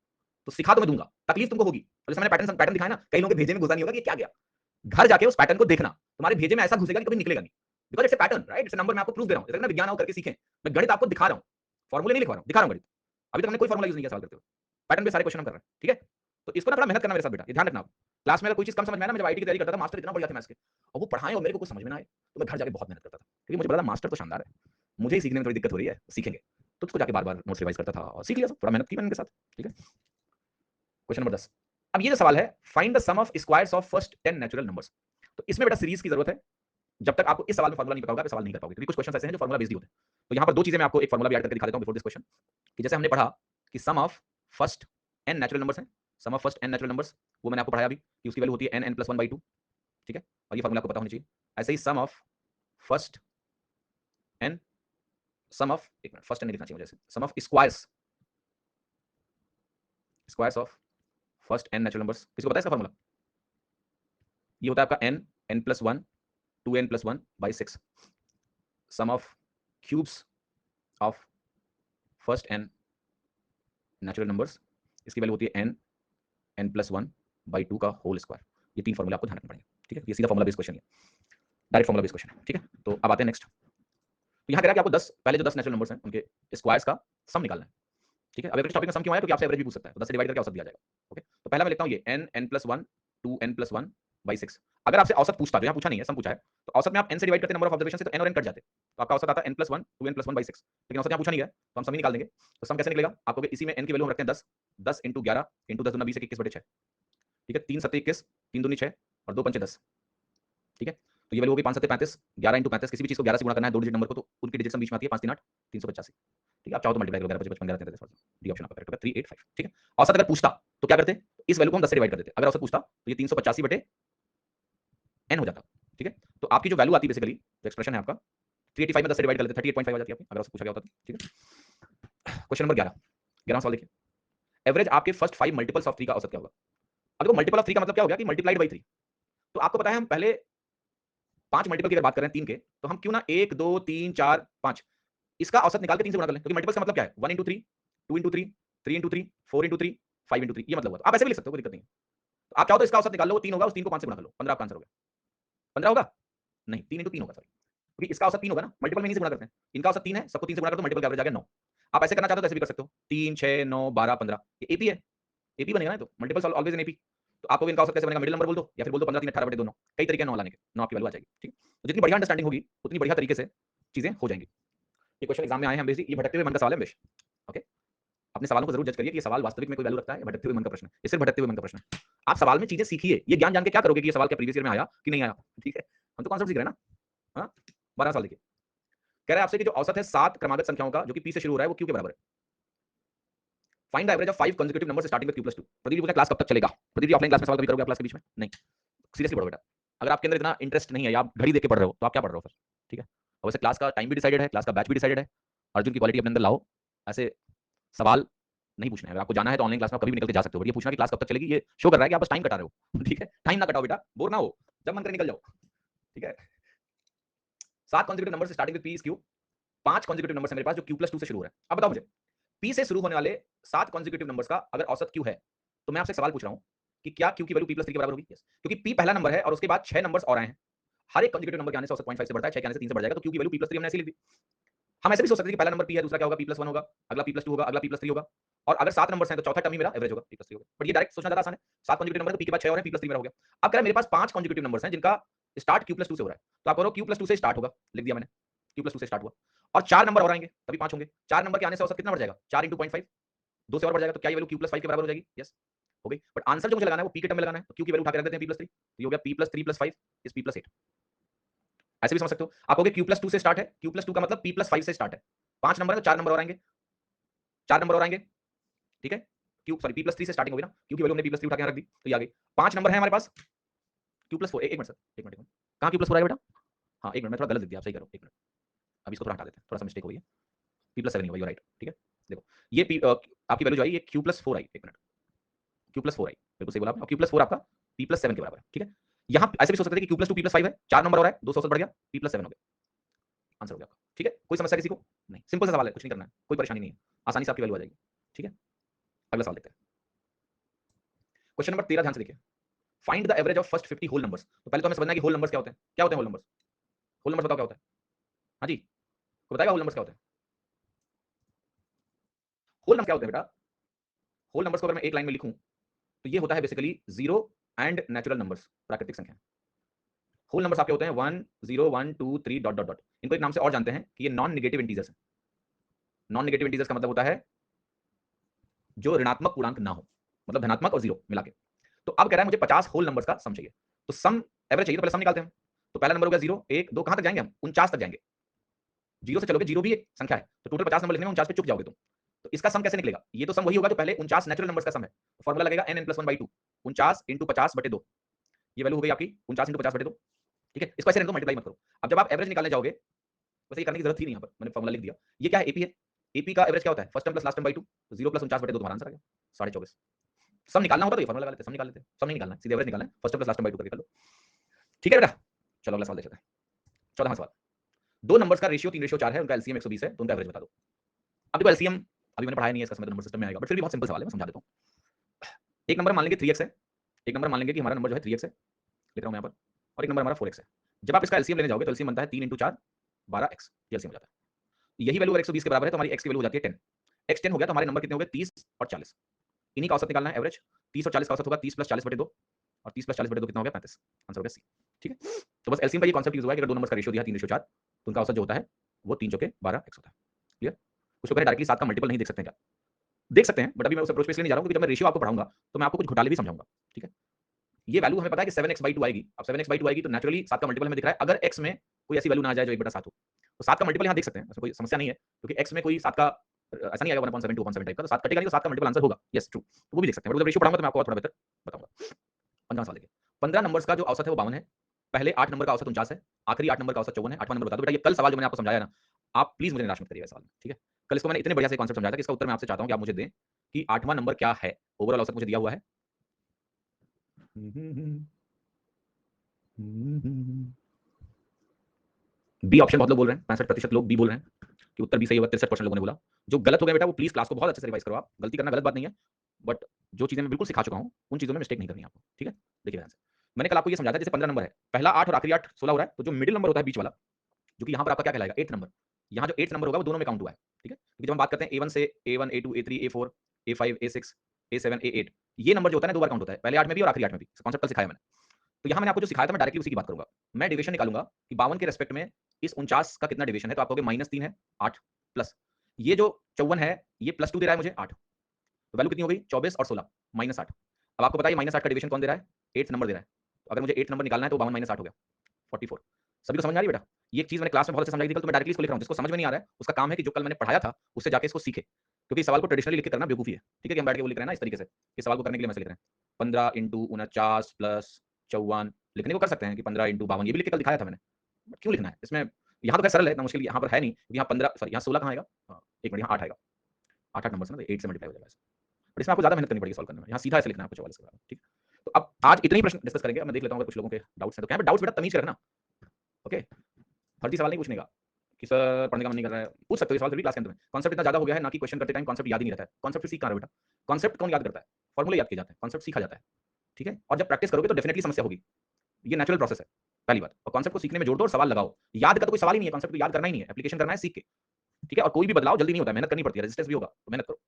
तो सिखा तो मैं दूंगा, तकलीफ तुमको होगी। और जैसे मैंने पैटर्न पैटर्न दिखाया ना, कई लोगों के भेजे में घुसा नहीं होगा कि ये क्या गया। घर जाके उस पैटर्न को देखना, तुम्हारे भेजे में ऐसा घुसेगा कि कभी निकलेगा नहीं। Because it's a pattern, right? It's a number. मैं आपको प्रूफ दे रहा हूं, जैसे ना विज्ञान आओ करके सीखें। मैं गणित आपको दिखा रहा हूं, फॉर्मूले नहीं लिखवा रहा हूं, दिखा रहा हूं गणित। अभी तक हमने कोई फॉर्मूला यूज नहीं किया सवाल करते हुए, पैटर्न पे सारे क्वेश्चन हम कर रहे हैं, ठीक है। तो इसको ना थोड़ा मेहनत करना मेरे साथ बेटा, ये ध्यान रखना आप। क्लास में अगर कोई चीज कम समझ में आए ना, मैं जब आईटी की तैयारी करता था, मास्टर इतना बढ़िया थे मैथ्स के, और वो पढ़ाएं और मेरे को कुछ समझ में ना आए, तो मैं घर जाके बहुत मेहनत करता था, क्योंकि मुझे पता था मास्टर तो शानदार है, मुझे ही सीखने में थोड़ी दिक्कत हो रही है, सीखेंगे। तो उसको जाके बार-बार नोट्स रिवाइज करता था और सीख लिया सब, थोड़ा मेहनत की मैंने उनके साथ, ठीक है। Question number 10। अब ये जो सवाल है, find the sum of squares of first 10 natural numbers. तो इसमें बेटा सीरीज की जरूरत है। जब तक आपको इस सवाल में फार्मूला नहीं पता होगा, आप सवाल नहीं कर पाओगे, क्योंकि कुछ क्वेश्चन ऐसे हैं जो फार्मूला बेस्ड ही होते हैं। तो यहाँ पर दो चीजें मैं आपको एक फार्मूला भी ऐड करके दिखा देता हूं बिफोर दिस क्वेश्चन, कि जैसे हमने पढ़ा कि sum of first n natural numbers हैं, sum of first n natural numbers, वो मैंने आपको पढ़ाया अभी कि उसकी वैल्यू होती है n n + 1/2, ठीक है। और ये फार्मूला आपको पता होना चाहिए। ऐसे ही sum of first n, sum of, एक मिनट, फर्स्ट n नहीं लिखना चाहिए मुझे, sum of squares, squares of first n natural numbers, किसी को पता है इसका फार्मूला? ये होता है आपका n n + 1 2n + 1/6, sum of cubes of first n natural numbers, इसकी वैल्यू होती है n n + 1/2 का होल स्क्वायर। ये तीन फार्मूले आपको ध्यान रखने पड़ेंगे, ठीक है। ये सीधा फार्मूला बेस्ड क्वेश्चन है, डायरेक्ट फार्मूला बेस्ड क्वेश्चन है, ठीक है। तो अब आते हैं नेक्स्ट। तो यहाँ कह रहा है कि आपको 10 पहले जो 10 नेचुरल नंबर्स हैं उनके स्क्वायर्स का सम निकालना है, ठीक है। अब एवरेज टॉपिक में सम क्यों आया? क्योंकि आपसे एवरेज भी पूछ सकता है, तो 10 से डिवाइड करके औसत दिया जाएगा, ओके। तो पहला मैं लिखता हूँ ये n n + 1 2n + 1/6। अगर आपसे औसत पूछता, तो यहाँ पूछा नहीं है, सम पूछा है, तो औसत में आप n से डिवाइड करते नंबर ऑफ ऑब्जर्वेशन से, तो n और n कट जाते, तो आपका औसत आता n + 1 2n + 1/6। लेकिन औसत यहाँ पूछा नहीं है, तो हम सम ही निकाल देंगे। तो सम कैसे निकलेगा? आपको इसी में n की वैल्यू हम रखते हैं 10, 10 × 11 × 10 दूना 20 21/6, ठीक है। 3 7 21, 3 दूनी 6 और 2 पंचे 10, ठीक है। तो ये वैल्यू होगी 5 7 35, 11 × 35, किसी भी चीज को 11 से गुणा करना है, दो डिजिट नंबर को, तो उनकी डिजिट सम बीच में आती है, 5 3 8 385, ठीक है। आप चाहो तो मल्टीप्लाई करो, 11 5 55 11 33, डी ऑप्शन आपका करेक्ट होगा 385, ठीक है। औसत अगर पूछता तो क्या करते? इस वैल्यू को हम 10 से डिवाइड कर देते। अगर औसत पूछता तो ये 385/n हो जाता, ठीक है। तो आपकी जो वैल्यू आती है बेसिकली, जो एक्सप्रेशन है आपका, 385 में 10 से डिवाइड कर लेते, 38.5 आ जाती है आपकी, अगर औसत पूछा गया होता तो, ठीक है। क्वेश्चन नंबर 11, 11वां सवाल देखिए। एवरेज आपके फर्स्ट 5 मल्टीपल्स ऑफ 3 का औसत क्या होगा? अब देखो, मल्टीपल ऑफ 3 का मतलब क्या हो गया कि मल्टीप्लाइड बाई 3। तो आपको पता है हम पहले 5 मल्टीपल की अगर बात कर रहे हैं 3 के, तो हम क्यों ना 1 2 3 4 5 इसका औसत निकाल के 3 से गुणा कर लें, क्योंकि मल्टीपल का मतलब क्या है? 1 × 3 2 × 3 3 × 3 4 × 3 5 × 3, ये मतलब हुआ। तो आप ऐसे भी लिख सकते हो, कोई दिक्कत नहीं है। तो आप चाहो तो इसका औसत निकाल लो, वो 3 होगा, उस 3 को 5 से गुणा कर लो, 15 आपका आंसर हो गया। 15 होगा? नहीं, 3 × 3 होगा, सॉरी, क्योंकि इसका औसत 3 होगा ना, मल्टीपल में इन्हीं से गुणा करते हैं। इनका औसत 3 है, सबको 3 से गुणा कर दो, मल्टीपल का एवरेज आ गया 9। आप ऐसे करना चाहते हो तो ऐसे भी कर सकते हो, 3 6 9 12 15, ये एपी है, एपी बनेगा ना, तो मल्टीपल ऑलवेज इन एपी। तो आप कहोगे इनका औसत कैसे बनेगा? मिडिल नंबर बोल दो, या फिर बोल दो 15 3 18/2, 9, कई तरीके हैं 9 लाने के, 9 आपकी वैल्यू आ जाएगी, ठीक है। तो जितनी बढ़िया अंडरस्टैंडिंग होगी, उतनी बढ़िया तरीके से चीजें हो जाएंगी। ये क्वेश्चन एग्जाम में आए हैं बेसिक, ये भटकते हुए मन का सवाल है हमेश, ओके। अपने सवालों को जरूर जज करिए कि ये सवाल वास्तविक में कोई वैल्यू रखता है या भटकते हुए मन का प्रश्न है। ये सिर्फ भटकते हुए मन का प्रश्न है। आप सवाल में चीजें सीखिए, ये ज्ञान जान के क्या करोगे कि ये सवाल क्या प्रीवियस ईयर में आया कि नहीं आया, ठीक है। हम तो कॉन्सेप्ट सीख रहे हैं ना। हाँ, 12 साल देखिए, कह रहा है आपसे कि जो औसत है 7 क्रमागत संख्याओं का, जो कि p से शुरू हो रहा है, वो q के बराबर है। Find the average of 5 consecutive numbers starting with q + 2। Pradeep ji पूछा क्लास कब तक चलेगा? प्रदीप जी ऑफलाइन क्लास में सवाल कभी करोगे आप क्लास के बीच में? नहीं, सीरियसली पढ़ो बेटा। अगर आपके अंदर इतना इंटरेस्ट नहीं है या आप घड़ी देख के पढ़ रहे हो, तो आप क्या पढ़ रहे हो फिर, ठीक है। और वैसे क्लास का टाइम भी डिसाइडेड है, क्लास का बैच भी डिसाइडेड है। अर्जुन की क्वालिटी अपने अंदर लाओ, ऐसे सवाल नहीं पूछना है। अगर आपको जाना है तो ऑनलाइन क्लास में कभी भी निकल के जा सकते हो, बट ये पूछना कि क्लास कब तक चलेगी, ये शो कर रहा है कि आप बस टाइम कटा रहे हो। ठीक है, टाइम ना कटाओ बेटा, बोर ना हो, जब मन करे निकल जाओ। ठीक है, 7 consecutive number starting with P is Q. 5 consecutive number है मेरे पास जो q+2 से शुरू हो रहा है। अब बताओ मुझे, पी से शुरू होने वाले 7 कॉन्सेक्यूटिव नंबर्स का अगर औसत q है, तो मैं आपसे सवाल पूछ रहा हूं कि क्या q की वैल्यू p+3 के बराबर होगी? यस, क्योंकि p पहला नंबर है और उसके बाद 6 नंबर्स और आए हैं। हर एक कॉन्सेक्यूटिव नंबर के आने से औसत 0.5 से बढ़ता है, 6 के आने से 3 से बढ़ जाएगा, तो q की वैल्यू p+3 हमने ऐसे लिख दी। हम ऐसे भी सोच सकते हैं कि पहला नंबर p है, दूसरा क्या होगा p+1 होगा, अगला p+2 होगा, अगला p+3 होगा, और अगर 7 नंबर्स हैं तो चौथा टर्म ही मेरा एवरेज होगा, p+3 होगा। बट ये डायरेक्ट सोचना ज्यादा आसान है। 7 कॉन्सेक्यूटिव नंबर है तो p के बाद 6 और है, p+3 मेरा हो गया। अब कह रहा है मेरे पास 5 कॉन्सेक्यूटिव नंबर्स हैं जिनका स्टार्ट q+2 से हो रहा है, तो आप करो q+2 से स्टार्ट होगा, लिख दिया मैंने, q+2 से स्टार्ट हुआ, और 4 नंबर और आएंगे तभी 5 होंगे। 4 नंबर के आने से औसत कितना बढ़ जाएगा? 4 × 0.5, 2 से और बढ़ जाएगा, तो क्या ये वैल्यू q+5 के बराबर हो जाएगी? यस, हो गई। बट आंसर जो मुझे लगाना है वो p के टर्म में लगाना है, तो q की वैल्यू उठा के रख देते हैं p+3, तो ये हो गया p+3 + 5 इज p+8। ऐसे भी समझ सकते हो। आप कहोगे q+2 से स्टार्ट है, q+2 का मतलब p+5 से स्टार्ट है। 5 नंबर है तो 4 नंबर और आएंगे, 4 नंबर और आएंगे, ठीक है। p+3 से स्टार्टिंग होगी ना, क्योंकि वैल्यू हमने p+3 उठा के रख दी, तो ये आ गई। 5 नंबर है हमारे पास, q+4, एक मिनट सर, एक मिनट, कहाँ q+4 आएगा बेटा? हाँ, एक मिनट, मैं थोड़ा गलत लिख दिया, आप सही करो, एक मिनट, अभी इसको थोड़ा हटा देते हैं, थोड़ा सा मिस्टेक हो गई है, p+7 होगा, यू राइट, ठीक है। देखो ये आपकी वैल्यू जो आई ये q+4 आई, एक मिनट, q+4 आई, बिल्कुल सही बोला आपने, q+4 आपका p+7 के बराबर है, ठीक है। यहाँ ऐसे भी सोच सकते थे कि q+2 p+5 है, 4 नंबर हो रहा है, 200 से बढ़ गया, p+7 हो गया, आंसर हो गया आपका, ठीक है। कोई समस्या किसी को? नहीं, सिंपल सा सवाल है, कुछ नहीं करना है, कोई परेशानी नहीं है, आसानी से आपकी वैल्यू आ जाएगी, ठीक है। अगला सवाल देखते हैं, क्वेश्चन नंबर 13, ध्यान से देखिए। Find the average of first 50 whole numbers. तो पहले तो हमें समझना है कि होल नंबर्स क्या होते हैं, क्या होते हैं होल नंबर्स? होल नंबर्स बताओ क्या होता है? हाँ जी, कोई बताएगा होल नंबर्स क्या होते हैं? होल नंबर क्या होते हैं बेटा? होल नंबर्स को अगर मैं एक लाइन में लिखूं तो ये होता है basically zero and natural numbers, प्राकृतिक संख्या। होल नंबर्स आपके होते हैं 1 0 1 2 3 डॉट डॉट डॉट। इनको एक नाम से और जानते हैं कि ये नॉन नेगेटिव इंटीजर्स हैं। नॉन नेगेटिव इंटीजर्स का मतलब होता है जो ऋणात्मक पूर्णांक ना हो, मतलब धनात्मक और जीरो मिला के। तो अब कह रहा है मुझे 50 होल नंबर्स का सम चाहिए, तो सम एवरेज चाहिए, तो पहले सम निकालते हैं। तो पहला नंबर हो गया 0 1 2, कहां तक जाएंगे हम? 49 तक जाएंगे। जीरो से चलोगे, जीरो भी एक संख्या है, तो टोटल 50 नंबर लिखने में 49 पे चुक जाओगे तुम। तो इसका सम कैसे निकलेगा? ये तो सम वही होगा जो पहले 49 नेचुरल नंबर्स का सम है। तो फॉर्मूला लगेगा n+1/2, 49 × 50/2। ये वैल्यू हो गई आपकी 49 × 50/2, ठीक है। इसको ऐसे रहने दो, मल्टीप्लाई मत करो। अब जब आप एवरेज निकालने जाओगे, वैसे ये करने की जरूरत थी नहीं, यहाँ पर मैंने फॉर्मूला लिख दिया। ये क्या है? एपी है। एपी का एवरेज क्या होता है? First term plus last term by 2, तो 0 + 49/2 तुम्हारा आंसर आ गया 24.5। सम निकालना होता तो ये फॉर्मूला लगा लेते, सम निकाल लेते, सम नहीं निकालना है, सीधे एवरेज निकालना है, first term plus last term by 2 करके कर लो, ठीक है बेटा। चलो अगला सवाल देख लेते हैं, 14वां सवाल। दो नंबर्स का रेशियो 3:4 है, उनका एलसीएम 120 है, तो उनका एवरेज बता दो। अब देखो एलसीएम अभी मैंने पढ़ाया नहीं है, इसका समय तो नंबर सिस्टम में आएगा, बट फिर भी बहुत सिंपल सवाल है, मैं समझा देता हूँ। एक नंबर मान लेंगे 3x है, एक नंबर मान लेंगे कि हमारा नंबर जो है 3x है, लिख रहा हूँ मैं यहाँ पर, और एक नंबर हमारा 4x है। जब आप इसका एलसीएम लेने जाओगे तो एलसीएम बनता है 3 × 4 12x, ये एलसीएम हो जाता है। यही वैल्यू अगर 120 के बराबर है तो हमारी x की वैल्यू हो जाती है 10। x 10 हो गया तो हमारे नंबर कितने हो गए? 30 और 40। इन्हीं का औसत निकालना है, एवरेज। 30 और 40 का औसत होगा 30 + 40/2, और 30 + 40/2 कितना हो गया? 35। आंसर हो गया सी, ठीक है। तो बस एलसीएम का ये कॉन्सेप्ट यूज हुआ है कि अगर दो नंबर्स का रेशियो दिया 3:4, तो उनका औसत जो होता है वो 3 × 12x होता है। क्लियर? कुछ लोग डायरेक्टली 7 का मल्टीपल नहीं देख सकते हैं क्या? देख सकते हैं, बट अभी मैं उस अप्रोच पे इसलिए नहीं जा रहा हूँ क्योंकि जब मैं रेशियो आपको पढ़ाऊंगा तो मैं आपको कुछ घोटाले भी समझाऊंगा, ठीक है। ये वैल्यू हमें पता है कि 7x/2 आएगी। अब 7x/2 आएगी तो नेचुरली 7 का मल्टीपल हमें दिख रहा है, अगर x में कोई ऐसी वैल्यू ना आ जाए जो 1/7 हो, तो 7 का मल्टीपल यहाँ देख सकते हैं, ऐसा कोई समस्या नहीं है, क्योंकि x में कोई 7 का ऐसा नहीं आएगा 1/7 2/7 टाइप का, तो 7 कटेगा नहीं, तो 7 का मल्टीपल आंसर होगा, यस ट्रू, तो वो भी देख सकते हैं। बट जब रेशियो पढ़ाऊंगा तो मैं आपको और थोड़ा बेहतर बताऊंगा। 15वां सवाल देखिए, 15 नंबर्स का जो औसत है वो 52 है, पहले 8 नंबर का औसत 49 है, आखिरी 8 नंबर का औसत 54 है। 8वां नंबर बता दो बेटा। ये कल सवाल जो मैंने आपको समझाया ना, आप प्लीज मुझे निराश मत करिएगा सवाल में, ठीक है। कल इसको मैंने इतने बढ़िया से कॉन्सेप्ट समझाया था कि इसका उत्तर मैं आपसे चाहता हूं कि आप मुझे दें कि 8वां नंबर क्या है। ओवरऑल औसत मुझे दिया हुआ है, बी ऑप्शन बहुत लोग बोल रहे हैं, 65% लोग बी बोल रहे हैं कि उत्तर बी सही होगा, 63% लोगों ने बोला। जो गलत हो गया बेटा वो प्लीज क्लास को बहुत अच्छे से रिवाइज करो। आप गलती करना गलत बात नहीं है, बट जो चीजें मैं बिल्कुल सिखा चुका हूं उन चीजों में मिस्टेक नहीं करनी है आपको, ठीक है। देखिए ध्यान से, मैंने कल आपको ये समझाया था, जैसे 15 नंबर है, पहला 8 और आखिरी 8 16 हो रहा है, तो जो मिडिल नंबर होता है बीच वाला, जो कि यहाँ पर आपका क्या कहलाएगा? 8th number. यहाँ जो 8th नंबर होगा वो दोनों में काउंट हुआ है, ठीक है। क्योंकि जब हम बात करते हैं A1 से A1 A2 A3 A4 A5 A6 A7 A8, ये नंबर जो होता है ना 2 बार काउंट होता है, पहले 8 में भी और आखिरी 8 में भी। कॉन्सेप्ट कल सिखाया मैंने। तो यहाँ मैंने आपको जो सिखाया था मैं डायरेक्टली उसी की बात करूंगा। मैं डिवीजन निकालूंगा कि 52 के रेस्पेक्ट में इस 49 का कितना डिवीजन है, तो आप कहोगे -3 है 8 प्लस ये जो 54 है ये +2 दे रहा है मुझे 8, तो वैल्यू कितनी हो गई? 24 और 16 -8। अब आपको बताइए -8 का डिवीजन कौन दे रहा है? 8th नंबर दे रहा है। तो अगर मुझे 8th नंबर निकालना है तो 52 - 8 हो गया 44। सभी को समझ में आ रही है बेटा? ये एक चीज मैंने क्लास में बहुत अच्छे समझाई थी कल, तो मैं डायरेक्टली इसको लिख रहा हूँ। जिसको समझ में नहीं आ रहा है उसका काम है कि जो कल मैंने पढ़ाया था उससे जाके इसको सीखे, क्योंकि इस सवाल को ट्रेडिशनली लिख के करना बेवकूफी है, ठीक है। कि हम बैठ के वो लिख रहे हैं ना इस तरीके से, इस सवाल को करने के लिए मैं लिख रहे हैं 15 × 49 + 54 लिखने को कर सकते हैं कि 15 × 52, ये भी लिख के कल दिखाया था मैंने। क्यों लिखना है इसमें? यहाँ तो खैर सरल है, इतना मुश्किल यहाँ पर है नहीं। यहाँ 15 सॉरी यहाँ 16 कहाँ आएगा? एक मिनट, यहाँ 8 आएगा। 8 नंबर से ना 8 से मल्टीप्लाई हो जाएगा। बट इसमें आपको ज्यादा मेहनत करनी पड़ेगी सॉल्व करने में। यहाँ सीधा ऐसे लिखना है आपको 44 के बराबर। ठीक है, तो अब आज इतने ही प्रश्न डिस्कस करेंगे। मैं देख लेता हूँ अगर कुछ लोगों के डाउट्स हैं तो। क्या डाउट्स बेटा तमीज कर रखना, ओके? फर्जी सवाल नहीं पूछने का कि सर पढ़ने का मन नहीं कर रहा है। पूछ सकते हो सवाल फिर भी क्लास के अंत में। कॉन्सेप्ट इतना ज्यादा हो गया है ना कि क्वेश्चन करते टाइम कॉन्सेप्ट याद ही नहीं रहता है। कॉन्सेप्ट सीख कहाँ रहे हो बेटा? कॉन्सेप्ट कौन याद करता है? फॉर्मूले याद किए जाते हैं, कॉन्सेप्ट सीखा जाता है। ठीक है, और जब प्रैक्टिस करोगे तो डेफिनेटली समस्या होगी। ये नेचुरल प्रोसेस है, पहली बात। और कॉन्सेप्ट को सीखने में जोड़ दो और सवाल लगाओ। याद का तो कोई सवाल ही नहीं है, कॉन्सेप्ट को याद करना ही नहीं है, एप्लीकेशन करना है सीख के। ठीक है, और कोई भी बदलाव जल्दी नहीं होता है, मेहनत करनी पड़ती है, रेजिस्टेंस भी होगा, तो मेहनत करो।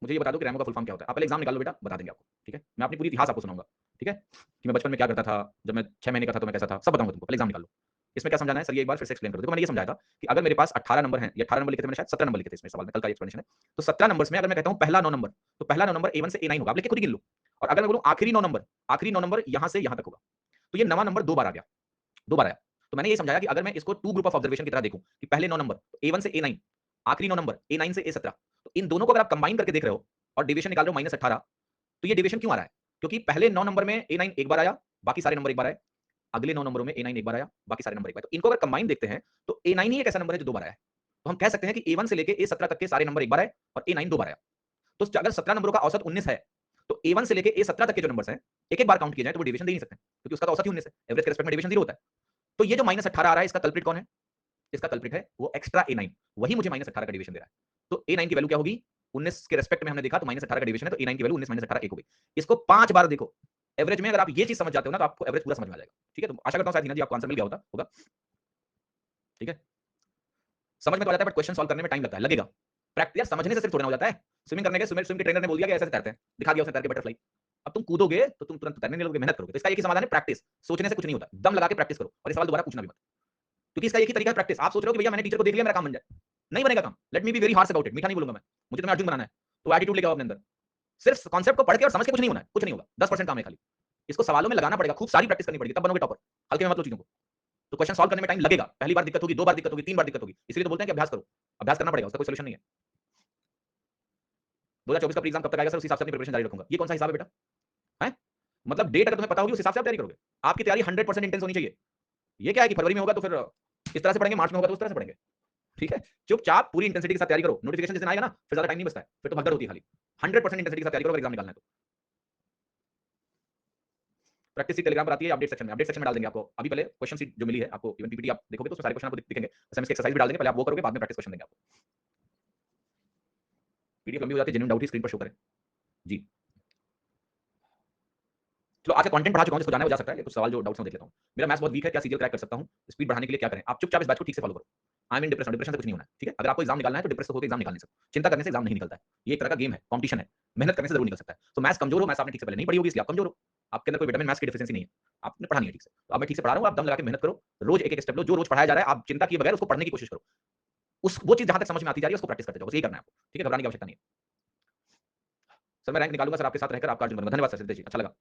मुझे ये बता दो कि रैमो का फुल फॉर्म क्या होता है। आप पहले एग्जाम निकालो बेटा, बता देंगे आपको। ठीक है, मैं अपनी पूरी इतिहास आपको सुनाऊंगा। ठीक है, कि मैं बचपन में क्या करता था, जब मैं 6 महीने का था तो मैं कैसा था, सब बताऊंगा तुमको। पहले एग्जाम निकाल लो। इसमें क्या समझाना है सर, ये एक बार फिर से एक्सप्लेन कर दो। देखो मैंने ये समझाया था कि अगर मेरे पास 18 नंबर हैं, या 18 नंबर लिखे थे मैंने, शायद 17 नंबर लिखे थे इसमें सवाल में, कल का एक्सप्लेनेशन है। तो 17 नंबर्स में अगर मैं कहता हूं पहला 9 नंबर, तो पहला 9 नंबर A1 से A9 होगा। आप लिख के खुद ही गिन लो। और अगर मैं बोलूं आखिरी 9 नंबर, आखिरी 9 नंबर यहां से यहां तक होगा, तो ये नवा नंबर 2 बार आ गया, 2 बार आया। तो मैंने ये समझाया कि अगर मैं इसको 2 ग्रुप ऑफ ऑब्जर्वेशन की तरह देखूं कि पहले 9 नंबर A1 से A9, आखिरी 9 नंबर A9 से A17, तो इन दोनों को अगर आप कंबाइन करके देख रहे हो और डिवीजन निकाल रहे हो -18, तो ये डिवीजन क्यों आ रहा है? क्योंकि पहले 9 नंबर में A9 एक बार आया, बाकी सारे नंबर एक बार आए। अगले 9 नंबरों में A9 एक बार आया, बाकी सारे नंबर एक बार। तो इनको अगर कंबाइन देखते हैं तो A9 ही एक ऐसा नंबर है जो 2 बार आया है। तो हम कह सकते हैं कि A1 से लेके A17 तक के सारे नंबर एक बार आए और A9 2 बार आया। तो अगर 17 नंबरों का औसत 19 है, तो A1 से लेके A17 तक के जो नंबर्स हैं, एक-एक बार काउंट किए जाए तो वो डिवीजन दे नहीं सकते, क्योंकि उसका तो औसत ही 19 है। एवरेज के रिस्पेक्ट में डिवीजन 0 होता है। तो ये जो -18 आ रहा है, इसका कल्प्रिट कौन है? इसका कल्प्रिट है वो एक्स्ट्रा A9, वही मुझे -18 का डिवीजन दे रहा है। तो A9 की वैल्यू क्या होगी? 19 के रिस्पेक्ट में हमने देखा तो -18 का डिवीजन है, तो A9 की वैल्यू 19 -18 1 हो गई। इसको 5 बार देखो। एवरेज में अगर आप ये चीज समझ जाते हो ना, तो आपको एवरेज पूरा समझ में आ जाएगा। ठीक है, तो आशा करता हूं शायद हिना जी आपको आंसर मिल गया होगा। ठीक है, समझ में तो आ जाता है, बट क्वेश्चन सॉल्व करने में टाइम लगता है, लगेगा। प्रैक्टिस यार समझने से सिर्फ थोड़ा ना हो जाता है। स्विमिंग करने के स्विम के ट्रेनर ने बोल दिया कि ऐसे तैरते हैं, दिखा दिया उसने तैर के बटरफ्लाई। अब तुम कूदोगे तो तुम तुरंत तैरने नहीं लगोगे, मेहनत करोगे। तो इसका एक ही समाधान है, प्रैक्टिस। सोचने से कुछ नहीं होता, दम लगा के प्रैक्टिस करो और ये सवाल दोबारा पूछना भी मत, क्योंकि इसका एक ही तरीका है, प्रैक्टिस। आप सोच रहे हो कि भैया मैंने टीचर को देख लिया मेरा काम बन जाए, नहीं बनेगा काम। Let me be very harsh about it, मीठा नहीं बोलूंगा मैं। मुझे तुम्हें अर्जुन बनाना है, तो एटीट्यूड लेके आओ अपने अंदर। सिर्फ कॉन्सेप्ट को पढ़ के और समझ के कुछ नहीं होना है, कुछ नहीं होगा। 10% काम है खाली। इसको सवालों में लगाना पड़ेगा, खूब सारी प्रैक्टिस करनी पड़ेगी, तब बनोगे टॉपर। हल्के में मत लो चीजों को। तो क्वेश्चन सॉल्व करने में टाइम लगेगा। पहली बार दिक्कत होगी, 2 बार दिक्कत होगी, 3 बार दिक्कत होगी, इसलिए तो बोलते हैं कि अभ्यास करो। अभ्यास करना पड़ेगा, उसका कोई सॉल्यूशन नहीं है। 2024 का प्री एग्जाम कब तक आएगा सर, उस हिसाब से अपनी प्रिपरेशन जारी रखूंगा। ये कौन सा हिसाब है बेटा? है मतलब डेट अगर तुम्हें पता होगी उस हिसाब से आप तैयारी करोगे। आपकी तैयारी 100% इंटेंस होनी चाहिए। ये क्या है कि फरवरी में होगा तो फिर इस तरह से पढ़ेंगे, मार्च में होगा तो उस तरह से पढ़ेंगे। ठीक है, चुपचाप पूरी इंटेंसिटी के साथ तैयारी करो। नोटिफिकेशन जिस दिन आएगा ना, फिर ज्यादा टाइम नहीं बचता है, फिर तो भगदड़ होती है खाली। 100% इंटेंसिटी के साथ तैयारी करो अगर एग्जाम निकालना है तो। प्रैक्टिस सीट टेलीग्राम पर आती है, अपडेट सेक्शन में, अपडेट सेक्शन में डाल देंगे आपको। अभी पहले क्वेश्चन सीट जो मिली है आपको, इवन पीपीटी आप देखोगे तो सारे क्वेश्चन आपको दिखेंगे। एसएमएस की एक्सरसाइज भी डाल देंगे, पहले आप वो करोगे, बाद में प्रैक्टिस क्वेश्चन देंगे आपको। पीडीएफ लंबी हो जाती है, जेन्युइन डाउट ही स्क्रीन पर शो करें जी। चलो आज का कंटेंट पढ़ा चुका हूं, जिसको जाना है वो जा सकता है। कुछ सवाल जो डाउट्स में देख लेता हूं। मेरा मैथ्स बहुत वीक है, क्या सीरियल क्रैक कर सकता हूं? स्पीड बढ़ाने के लिए क्या करें? आप चुपचाप इस बैच को ठीक से फॉलो करो। आई मीन डिप्रेशन, डिप्रेशन से कुछ नहीं होना है। ठीक है, अगर आपको एग्जाम निकालना है तो डिप्रेस होकर एग्जाम निकाल नहीं सकते। चिंता करने से एग्जाम नहीं निकलता है। ये एक तरह का गेम है, कॉम्पिटिशन है। मेहनत करने से जरूर निकल सकता है। तो मैथ्स कमजोर हो, मैथ्स आपने ठीक से पहले नहीं पढ़ी होगी, इसलिए आप कमजोर हो। आपके अंदर कोई विटामिन मैथ्स की डिफिशिएंसी नहीं है, आपने पढ़ा नहीं है ठीक से। तो अब मैं ठीक से पढ़ा रहा हूं, आप दम लगा के मेहनत करो। रोज एक एक स्टेप लो, जो रोज पढ़ाया जा रहा है आप चिंता किए बगैर उसको पढ़ने की कोशिश करो। उस वो चीज जहां तक समझ में आती जा रही है उसको प्रैक्टिस करते जाओ, बस यही करना है आपको। ठीक है, घबराने की आवश्यकता नहीं है। सर मैं रैंक निकालूंगा सर, आपके साथ रहकर आपका अर्जुन बनूंगा। धन्यवाद सर सिद्धेश जी, अच्छा लगा।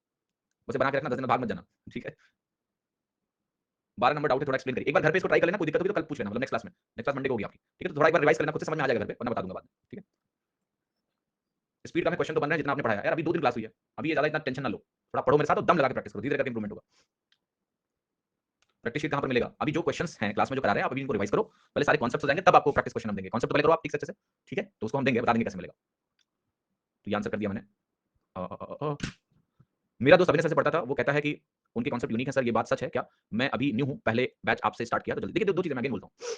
उसे बना के रखना, 10 दिन में भाग मत जाना। ठीक है, 12 नंबर डाउट है, थोड़ा एक्सप्लेन करिए। एक बार घर पे इसको ट्राई कर लेना, कोई दिक्कत होगी तो कल पूछ लेना, मतलब नेक्स्ट क्लास में। नेक्स्ट क्लास मंडे को होगी आपकी। ठीक है, तो थोड़ा एक बार रिवाइज कर लेना, खुद से समझ में आ जाएगा घर पे, वरना बता दूंगा बाद में। ठीक है, स्पीड का मैं क्वेश्चन तो बन रहा है जितना आपने पढ़ाया यार। अभी 2 दिन क्लास हुई है, अभी ये ज्यादा इतना टेंशन ना लो। थोड़ा पढ़ो मेरे साथ और दम लगा के प्रैक्टिस करो, धीरे करके इंप्रूवमेंट होगा। प्रैक्टिस शीट कहां पर मिलेगा? अभी जो क्वेश्चंस हैं क्लास में जो करा रहे हैं आप, अभी इनको रिवाइज करो। पहले सारे कॉन्सेप्ट्स हो जाएंगे, तब आपको प्रैक्टिस क्वेश्चन हम देंगे। कॉन्सेप्ट तो पहले करो आप ठीक से अच्छे से। ठीक है, तो उसको हम देंगे, बता देंगे कैसे मिलेगा। तो ये आंसर कर दिया मैंने। अ, अ, अ, अ, मेरा दोस्त अभिनय सर से पढ़ता था, वो कहता है कि उनके कॉन्सेप्ट यूनिक है सर, ये बात सच है क्या? मैं अभी न्यू हूं, पहले बैच आपसे स्टार्ट किया तो जल्दी। देखिए, दो चीजें मैं अगेन बोलता हूं।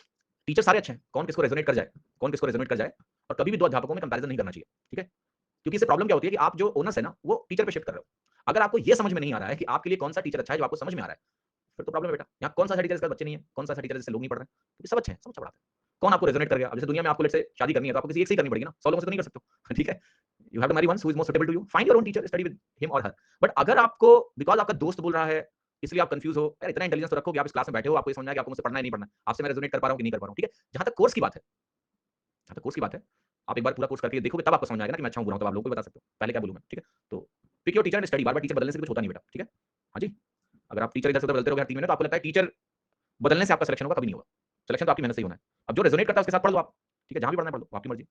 टीचर सारे अच्छे हैं, कौन किसको रेजोनेट कर जाए, कौन किसको रेजोनेट कर जाए। और कभी भी दो अध्यापकों में कंपैरिजन नहीं करना चाहिए। ठीक है, क्योंकि इससे प्रॉब्लम क्या होती है कि आप जो ओनर्स है ना, वो टीचर पे शिफ्ट कर रहे हो। अगर आपको ये समझ में नहीं आ रहा है कि आपके लिए कौन सा टीचर अच्छा है, जो आपको समझ में आ रहा है, फिर तो प्रॉब्लम है बेटा। यहाँ कौन सा टीचर जिसका बच्चे नहीं है, कौन सा टीचर जिससे लोग नहीं पढ़ रहे हैं, क्योंकि सब अच्छे हैं, सब अच्छा पढ़ाते हैं। कौन आपको रेजोनेट कर गया? अब जैसे दुनिया में आपको लेट से शादी करनी है तो आपको किसी एक से ही करनी पड़ेगी ना, 100 लोगों से तो नहीं कर सकते हो। ठीक है, you have to marry one who is most suitable to you, find your own teacher, study with him और हर। बट अगर आपको बिकॉज आपका दोस्त बोल रहा है इसलिए आप कंफ्यूज हो, यार इतना इंटेलिजेंस तो रखो कि आप इस क्लास में बैठे हो, आपको ये समझना है कि आपको मुझसे पढ़ना है नहीं पढ़ना, आपसे मैं रेजोनेट कर पा रहा हूं कि नहीं कर पा रहा हूं। ठीक है, जहां तक कोर्स की बात है, जहां तक कोर्स की बात है, आप एक बार पूरा कोर्स करके देखोगे तब आपको समझ में आएगा ना कि मैं अच्छा हूं बुरा हूं, तब आप लोगों को बता सकते हो। पहले क्या बोलूं मैं? ठीक है, तो pick your teacher and study. बार बार टीचर बदलने से कुछ होता नहीं बेटा। ठीक है, हाँ जी, अगर आप टीचर इधर से उधर बदलते रहोगे 3 महीने तो आपको लगता है टीचर बदलने से आपका सिलेक्शन होगा, कभी नहीं होगा। सिलेक्शन तो आपकी मेहनत से ही होना है। अब जो रेजोनेट करता है उसके साथ पढ़ लो आप। ठीक है, जहां भी पढ़ना है पढ़ लो, आपकी मर्जी।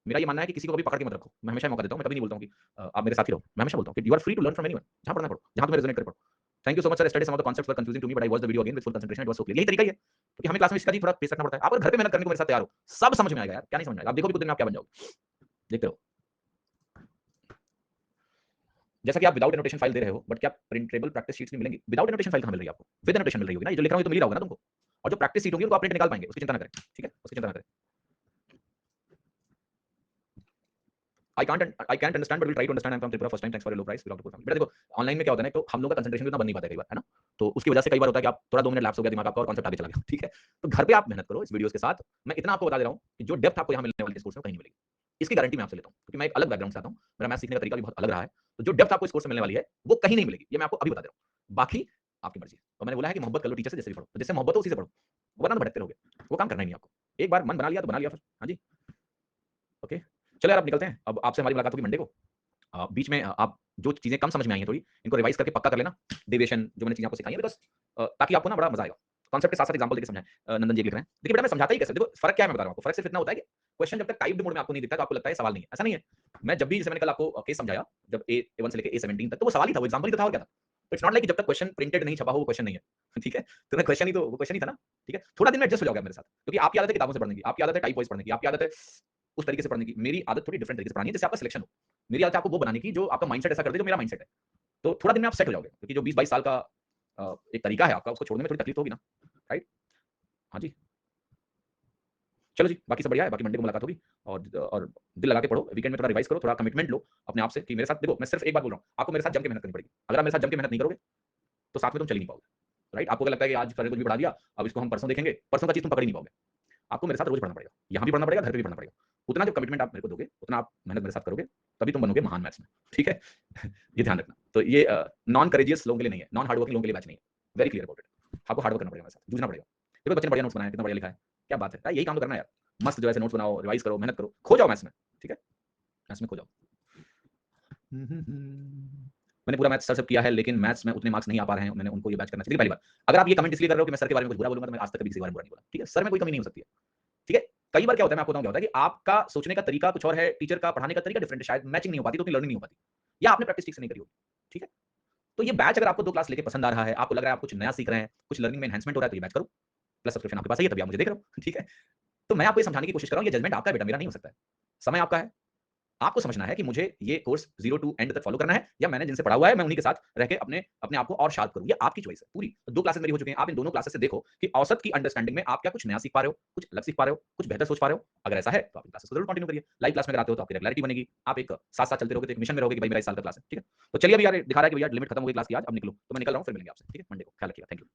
मेरा ये मानना है कि किसी को कभी पकड़ के मत रखो। मैं हमेशा मौका देता हूं, मैं कभी नहीं बोलता हूं कि आप मेरे साथ ही रहो। मैं हमेशा बोलता हूं कि you are free to learn from anyone. जहां पढ़ना पढ़ो, जहां तुम्हें रेजोनेट करे पढ़ो। Thank you so much sir, study some of the concepts were confusing to me but I watched the video again with full concentration, it was so clear. यही तरीका ही है क्योंकि हमें क्लास में इसका जी थोड़ा पेश रखना पड़ता है। आप अगर घर पे मेहनत करने को मेरे साथ तैयार हो, सब समझ में आएगा यार, क्या नहीं समझ में आएगा। आप देखो भी कुछ दिन में आप क्या बन जाओगे, देखते रहो। जैसा कि आप विदाउट एनोटेशन फाइल दे रहे हो, बट क्या प्रिंटेबल प्रैक्टिस शीट्स भी मिलेंगी? विदाउट एनोटेशन फाइल कहाँ मिल रही है आपको? विद एनोटेशन मिल रही होगी ना, ये जो लिख रहा हूँ ये तो मिल ही रहा होगा ना तुमको। और जो प्रैक्टिस शीट होगी उनको आप प्रिंट निकाल पाएंगे, उसकी चिंता ना करें, ठीक है, उसकी चिंता ना करें। I can't understand but will try to understand. I am from Tripura, first time, thanks for your low price, belong to family. बेटा देखो, ऑनलाइन में क्या होता है ना, तो हम लोग का कंसंट्रेशन भी उतना बन नहीं पाता कई बार, है ना? तो उसकी वजह से कई बार होता है कि आप थोड़ा 2 मिनट लैप्स हो गया, दिमाग आपका और कॉन्सेप्ट आगे चला गया, ठीक है? तो घर पे आप मेहनत करो इस वीडियोस के साथ। मैं इतना आपको बता दे रहा हूँ कि जो डेप्थ आपको यहाँ मिलने वाली है इस कोर्स में कहीं नहीं मिलेगी। इसकी गारंटी मैं आपसे लेता हूँ, क्योंकि मैं एक अलग बैकग्राउंड से आता हूँ, मेरा मैथ सीखने का तरीका भी बहुत अलग रहा है। तो जो डेप्थ आपको इस कोर्स में मिलने वाली है वो कहीं नहीं मिलेगी, ये मैं आपको अभी बता दे रहा हूँ। बाकी आपकी मर्जी। और मैंने बोला है कि मोहब्बत कर लो टीचर से, जैसे भी पढ़ो, तो जिससे मोहब्बत हो उसी से पढ़ो, वरना तो भटकते रहोगे। वो काम करना ही नहीं आपको। एक बार मन बना लिया तो बना लिया फिर। हाँ जी, ओके। चलो यार, अब निकलते हैं। अब आपसे हमारी मुलाकात होगी मंडे को। बीच में आप जो चीजें कम समझ में आई हैं थोड़ी, इनको रिवाइज करके पक्का कर लेना। डेविएशन जो मैंने चीजें आपको सिखाई है, बिकॉज ताकि आपको ना बड़ा मजा आएगा। कॉन्सेप्ट के साथ साथ एग्जांपल देके समझाएं। नंदन जी लिख रहे हैं, देखिए बेटा मैं समझाता ही कैसे, देखो फर्क क्या है मैं बता रहा हूँ आपको। फर्क सिर्फ इतना होता है कि क्वेश्चन जब तक टाइप्ड मोड में आपको नहीं दिखता तो आपको लगता है सवाल नहीं है, ऐसा नहीं है। मैं जब भी, जैसे मैंने कल आपको केस समझाया, जब A1 से लेकर A17 तक, तो वो सवाल ही था, वो एग्जांपल ही तो था, और क्या था। इट्स नॉट लाइक जब तक क्वेश्चन प्रिंटेड नहीं छपा हो वो क्वेश्चन नहीं है ठीक है। तो मैं क्वेश्चन ही, तो वो क्वेश्चन ही था ना, ठीक है। थोड़ा दिन में एडजस्ट हो जाओगे मेरे साथ, क्योंकि आपकी आदत है किताबों से पढ़ने की, आपकी आदत है टाइप वाइज पढ़ने की, आपकी आदत है उस तरीके से पढ़ने की। मेरी आदत थोड़ी डिफरेंट तरीके से पढ़नी है, जिससे आपका सिलेक्शन हो। मेरी आदत है आपको वो बनाने की जो आपका माइंडसेट ऐसा कर दे जो मेरा माइंडसेट है। तो थोड़ा दिन में आप सेट हो जाओगे, क्योंकि जो 20-22 साल का एक तरीका है आपका, उसको छोड़ने में थोड़ी तकलीफ होगी ना, राइट? हाँ जी, चलो जी, बाकी सब बढ़िया है। बाकी मंडे को मुलाकात होगी। और दिल लगा के पढ़ो, वीकेंड में थोड़ा रिवाइज करो, थोड़ा कमिटमेंट लो अपने आप से कि मेरे साथ, देखो मैं सिर्फ एक बात बोल रहा हूँ, आपको मेरे साथ जम के मेहनत करनी पड़ेगी। अगर आप मेरे साथ जम के मेहनत नहीं करोगे तो साथ में तुम चल ही नहीं पाओगे, राइट? आपको क्या लगता है कि आज सर ने कुछ भी पढ़ा दिया, अब इसको हम परसों देखेंगे, परसों का चीज तुम पकड़ ही नहीं पाओगे। आपको मेरे साथ रोज पढ़ना पड़ेगा, यहाँ भी पढ़ना पड़ेगा, घर पे भी पढ़ना पड़ेगा। उतना जो कमिटमेंट आप मेरे को दोगे, उतना आप मेहनत मेरे साथ करोगे, तभी तुम बनोगे महान मैथ्स में, ठीक है ये ध्यान रखना। तो ये नॉन करेजियस लोगों के लिए नहीं है, नॉन हार्ड वर्किंग लोगों के लिए बैच नहीं है। Very clear about it. आपको हार्ड वर्क करना पड़ेगा मेरे साथ, जूझना पड़ेगा। देखो बच्चे ने बढ़िया नोट्स बनाया, कितना बढ़िया लिखा है, क्या बात है यार, यही काम तो करना है यार। मस्त जो है नोट्स बनाओ, रिवाइज करो, मेहनत करो, खो जाओ मैथ्स में, ठीक है, मैथ्स में खो जाओ। मैंने पूरा मैथ्स सर सब किया है, लेकिन मैथ्स में उतने मार्क्स नहीं आ पा रहे हैं, मैंने उनको ये बैच करना चाहिए पहली बार। अगर आप ये कमेंट इसलिए कर रहे हो कि मैं सर के बारे में कुछ बुरा बोलूंगा, तो मैं आज तक कभी किसी के बारे में बुरा नहीं बोला, ठीक है। सर में कोई कमी नहीं हो सकती है, ठीक है। कई बार क्या होता है, मैं आपको बताऊं क्या होता है, कि आपका सोचने का तरीका कुछ और है, टीचर का पढ़ाने का तरीका डिफरेंट है, शायद मैचिंग नहीं हो पाती, तो उतनी लर्निंग नहीं हो पाती, या आपने प्रैक्टिस ठीक से नहीं करी होगी, ठीक है। तो ये बैच अगर आपको 2 क्लास लेके पसंद आ रहा है, आपको लग रहा है आप कुछ नया सीख रहे हैं, कुछ लर्निंग में एनहांसमेंट हो रहा है, तो ये बैच करो। प्लस सब्सक्रिप्शन आपके पास है, तभी आप मुझे देख रहे हो, ठीक है। तो मैं आपको ये समझाने की कोशिश कर रहा हूं, ये जजमेंट आपका है बेटा, मेरा नहीं हो सकता है। समय आपका है, आपको समझना है कि मुझे ये कोर्स 0 टू एंड तक फॉलो करना है, या मैंने जिनसे पढ़ा हुआ है मैं उन्हीं के साथ रह के अपने अपने आप को और शार्प करूं। ये आपकी चॉइस है पूरी। 2 क्लासेस मेरी हो चुकी हैं, आप इन दोनों क्लासेस से देखो कि औसत की अंडरस्टैंडिंग में आप क्या कुछ नया सीख पा रहे हो, कुछ अलग सीख पा रहे हो, कुछ बेहतर सोच पा रहे हो। अगर ऐसा है तो आप इन क्लासेस को जरूर कंटिन्यू करिए। लाइव क्लास में अगर आते हो तो आपकी रेगुलरिटी बनेगी, आप एक साथ साथ चलते रहोगे, तो एक मिशन में रहोगे कि भाई मेरा इस साल का क्लास है, ठीक है। तो चलिए, अभी यार दिखा रहा है कि भैया लिमिट खत्म हो गई क्लास की आज, अब निकलो, तो मैं निकल रहा हूं, फिर मिलेंगे आपसे, ठीक है, मंडे को। ख्याल रखिएगा, थैंक यू।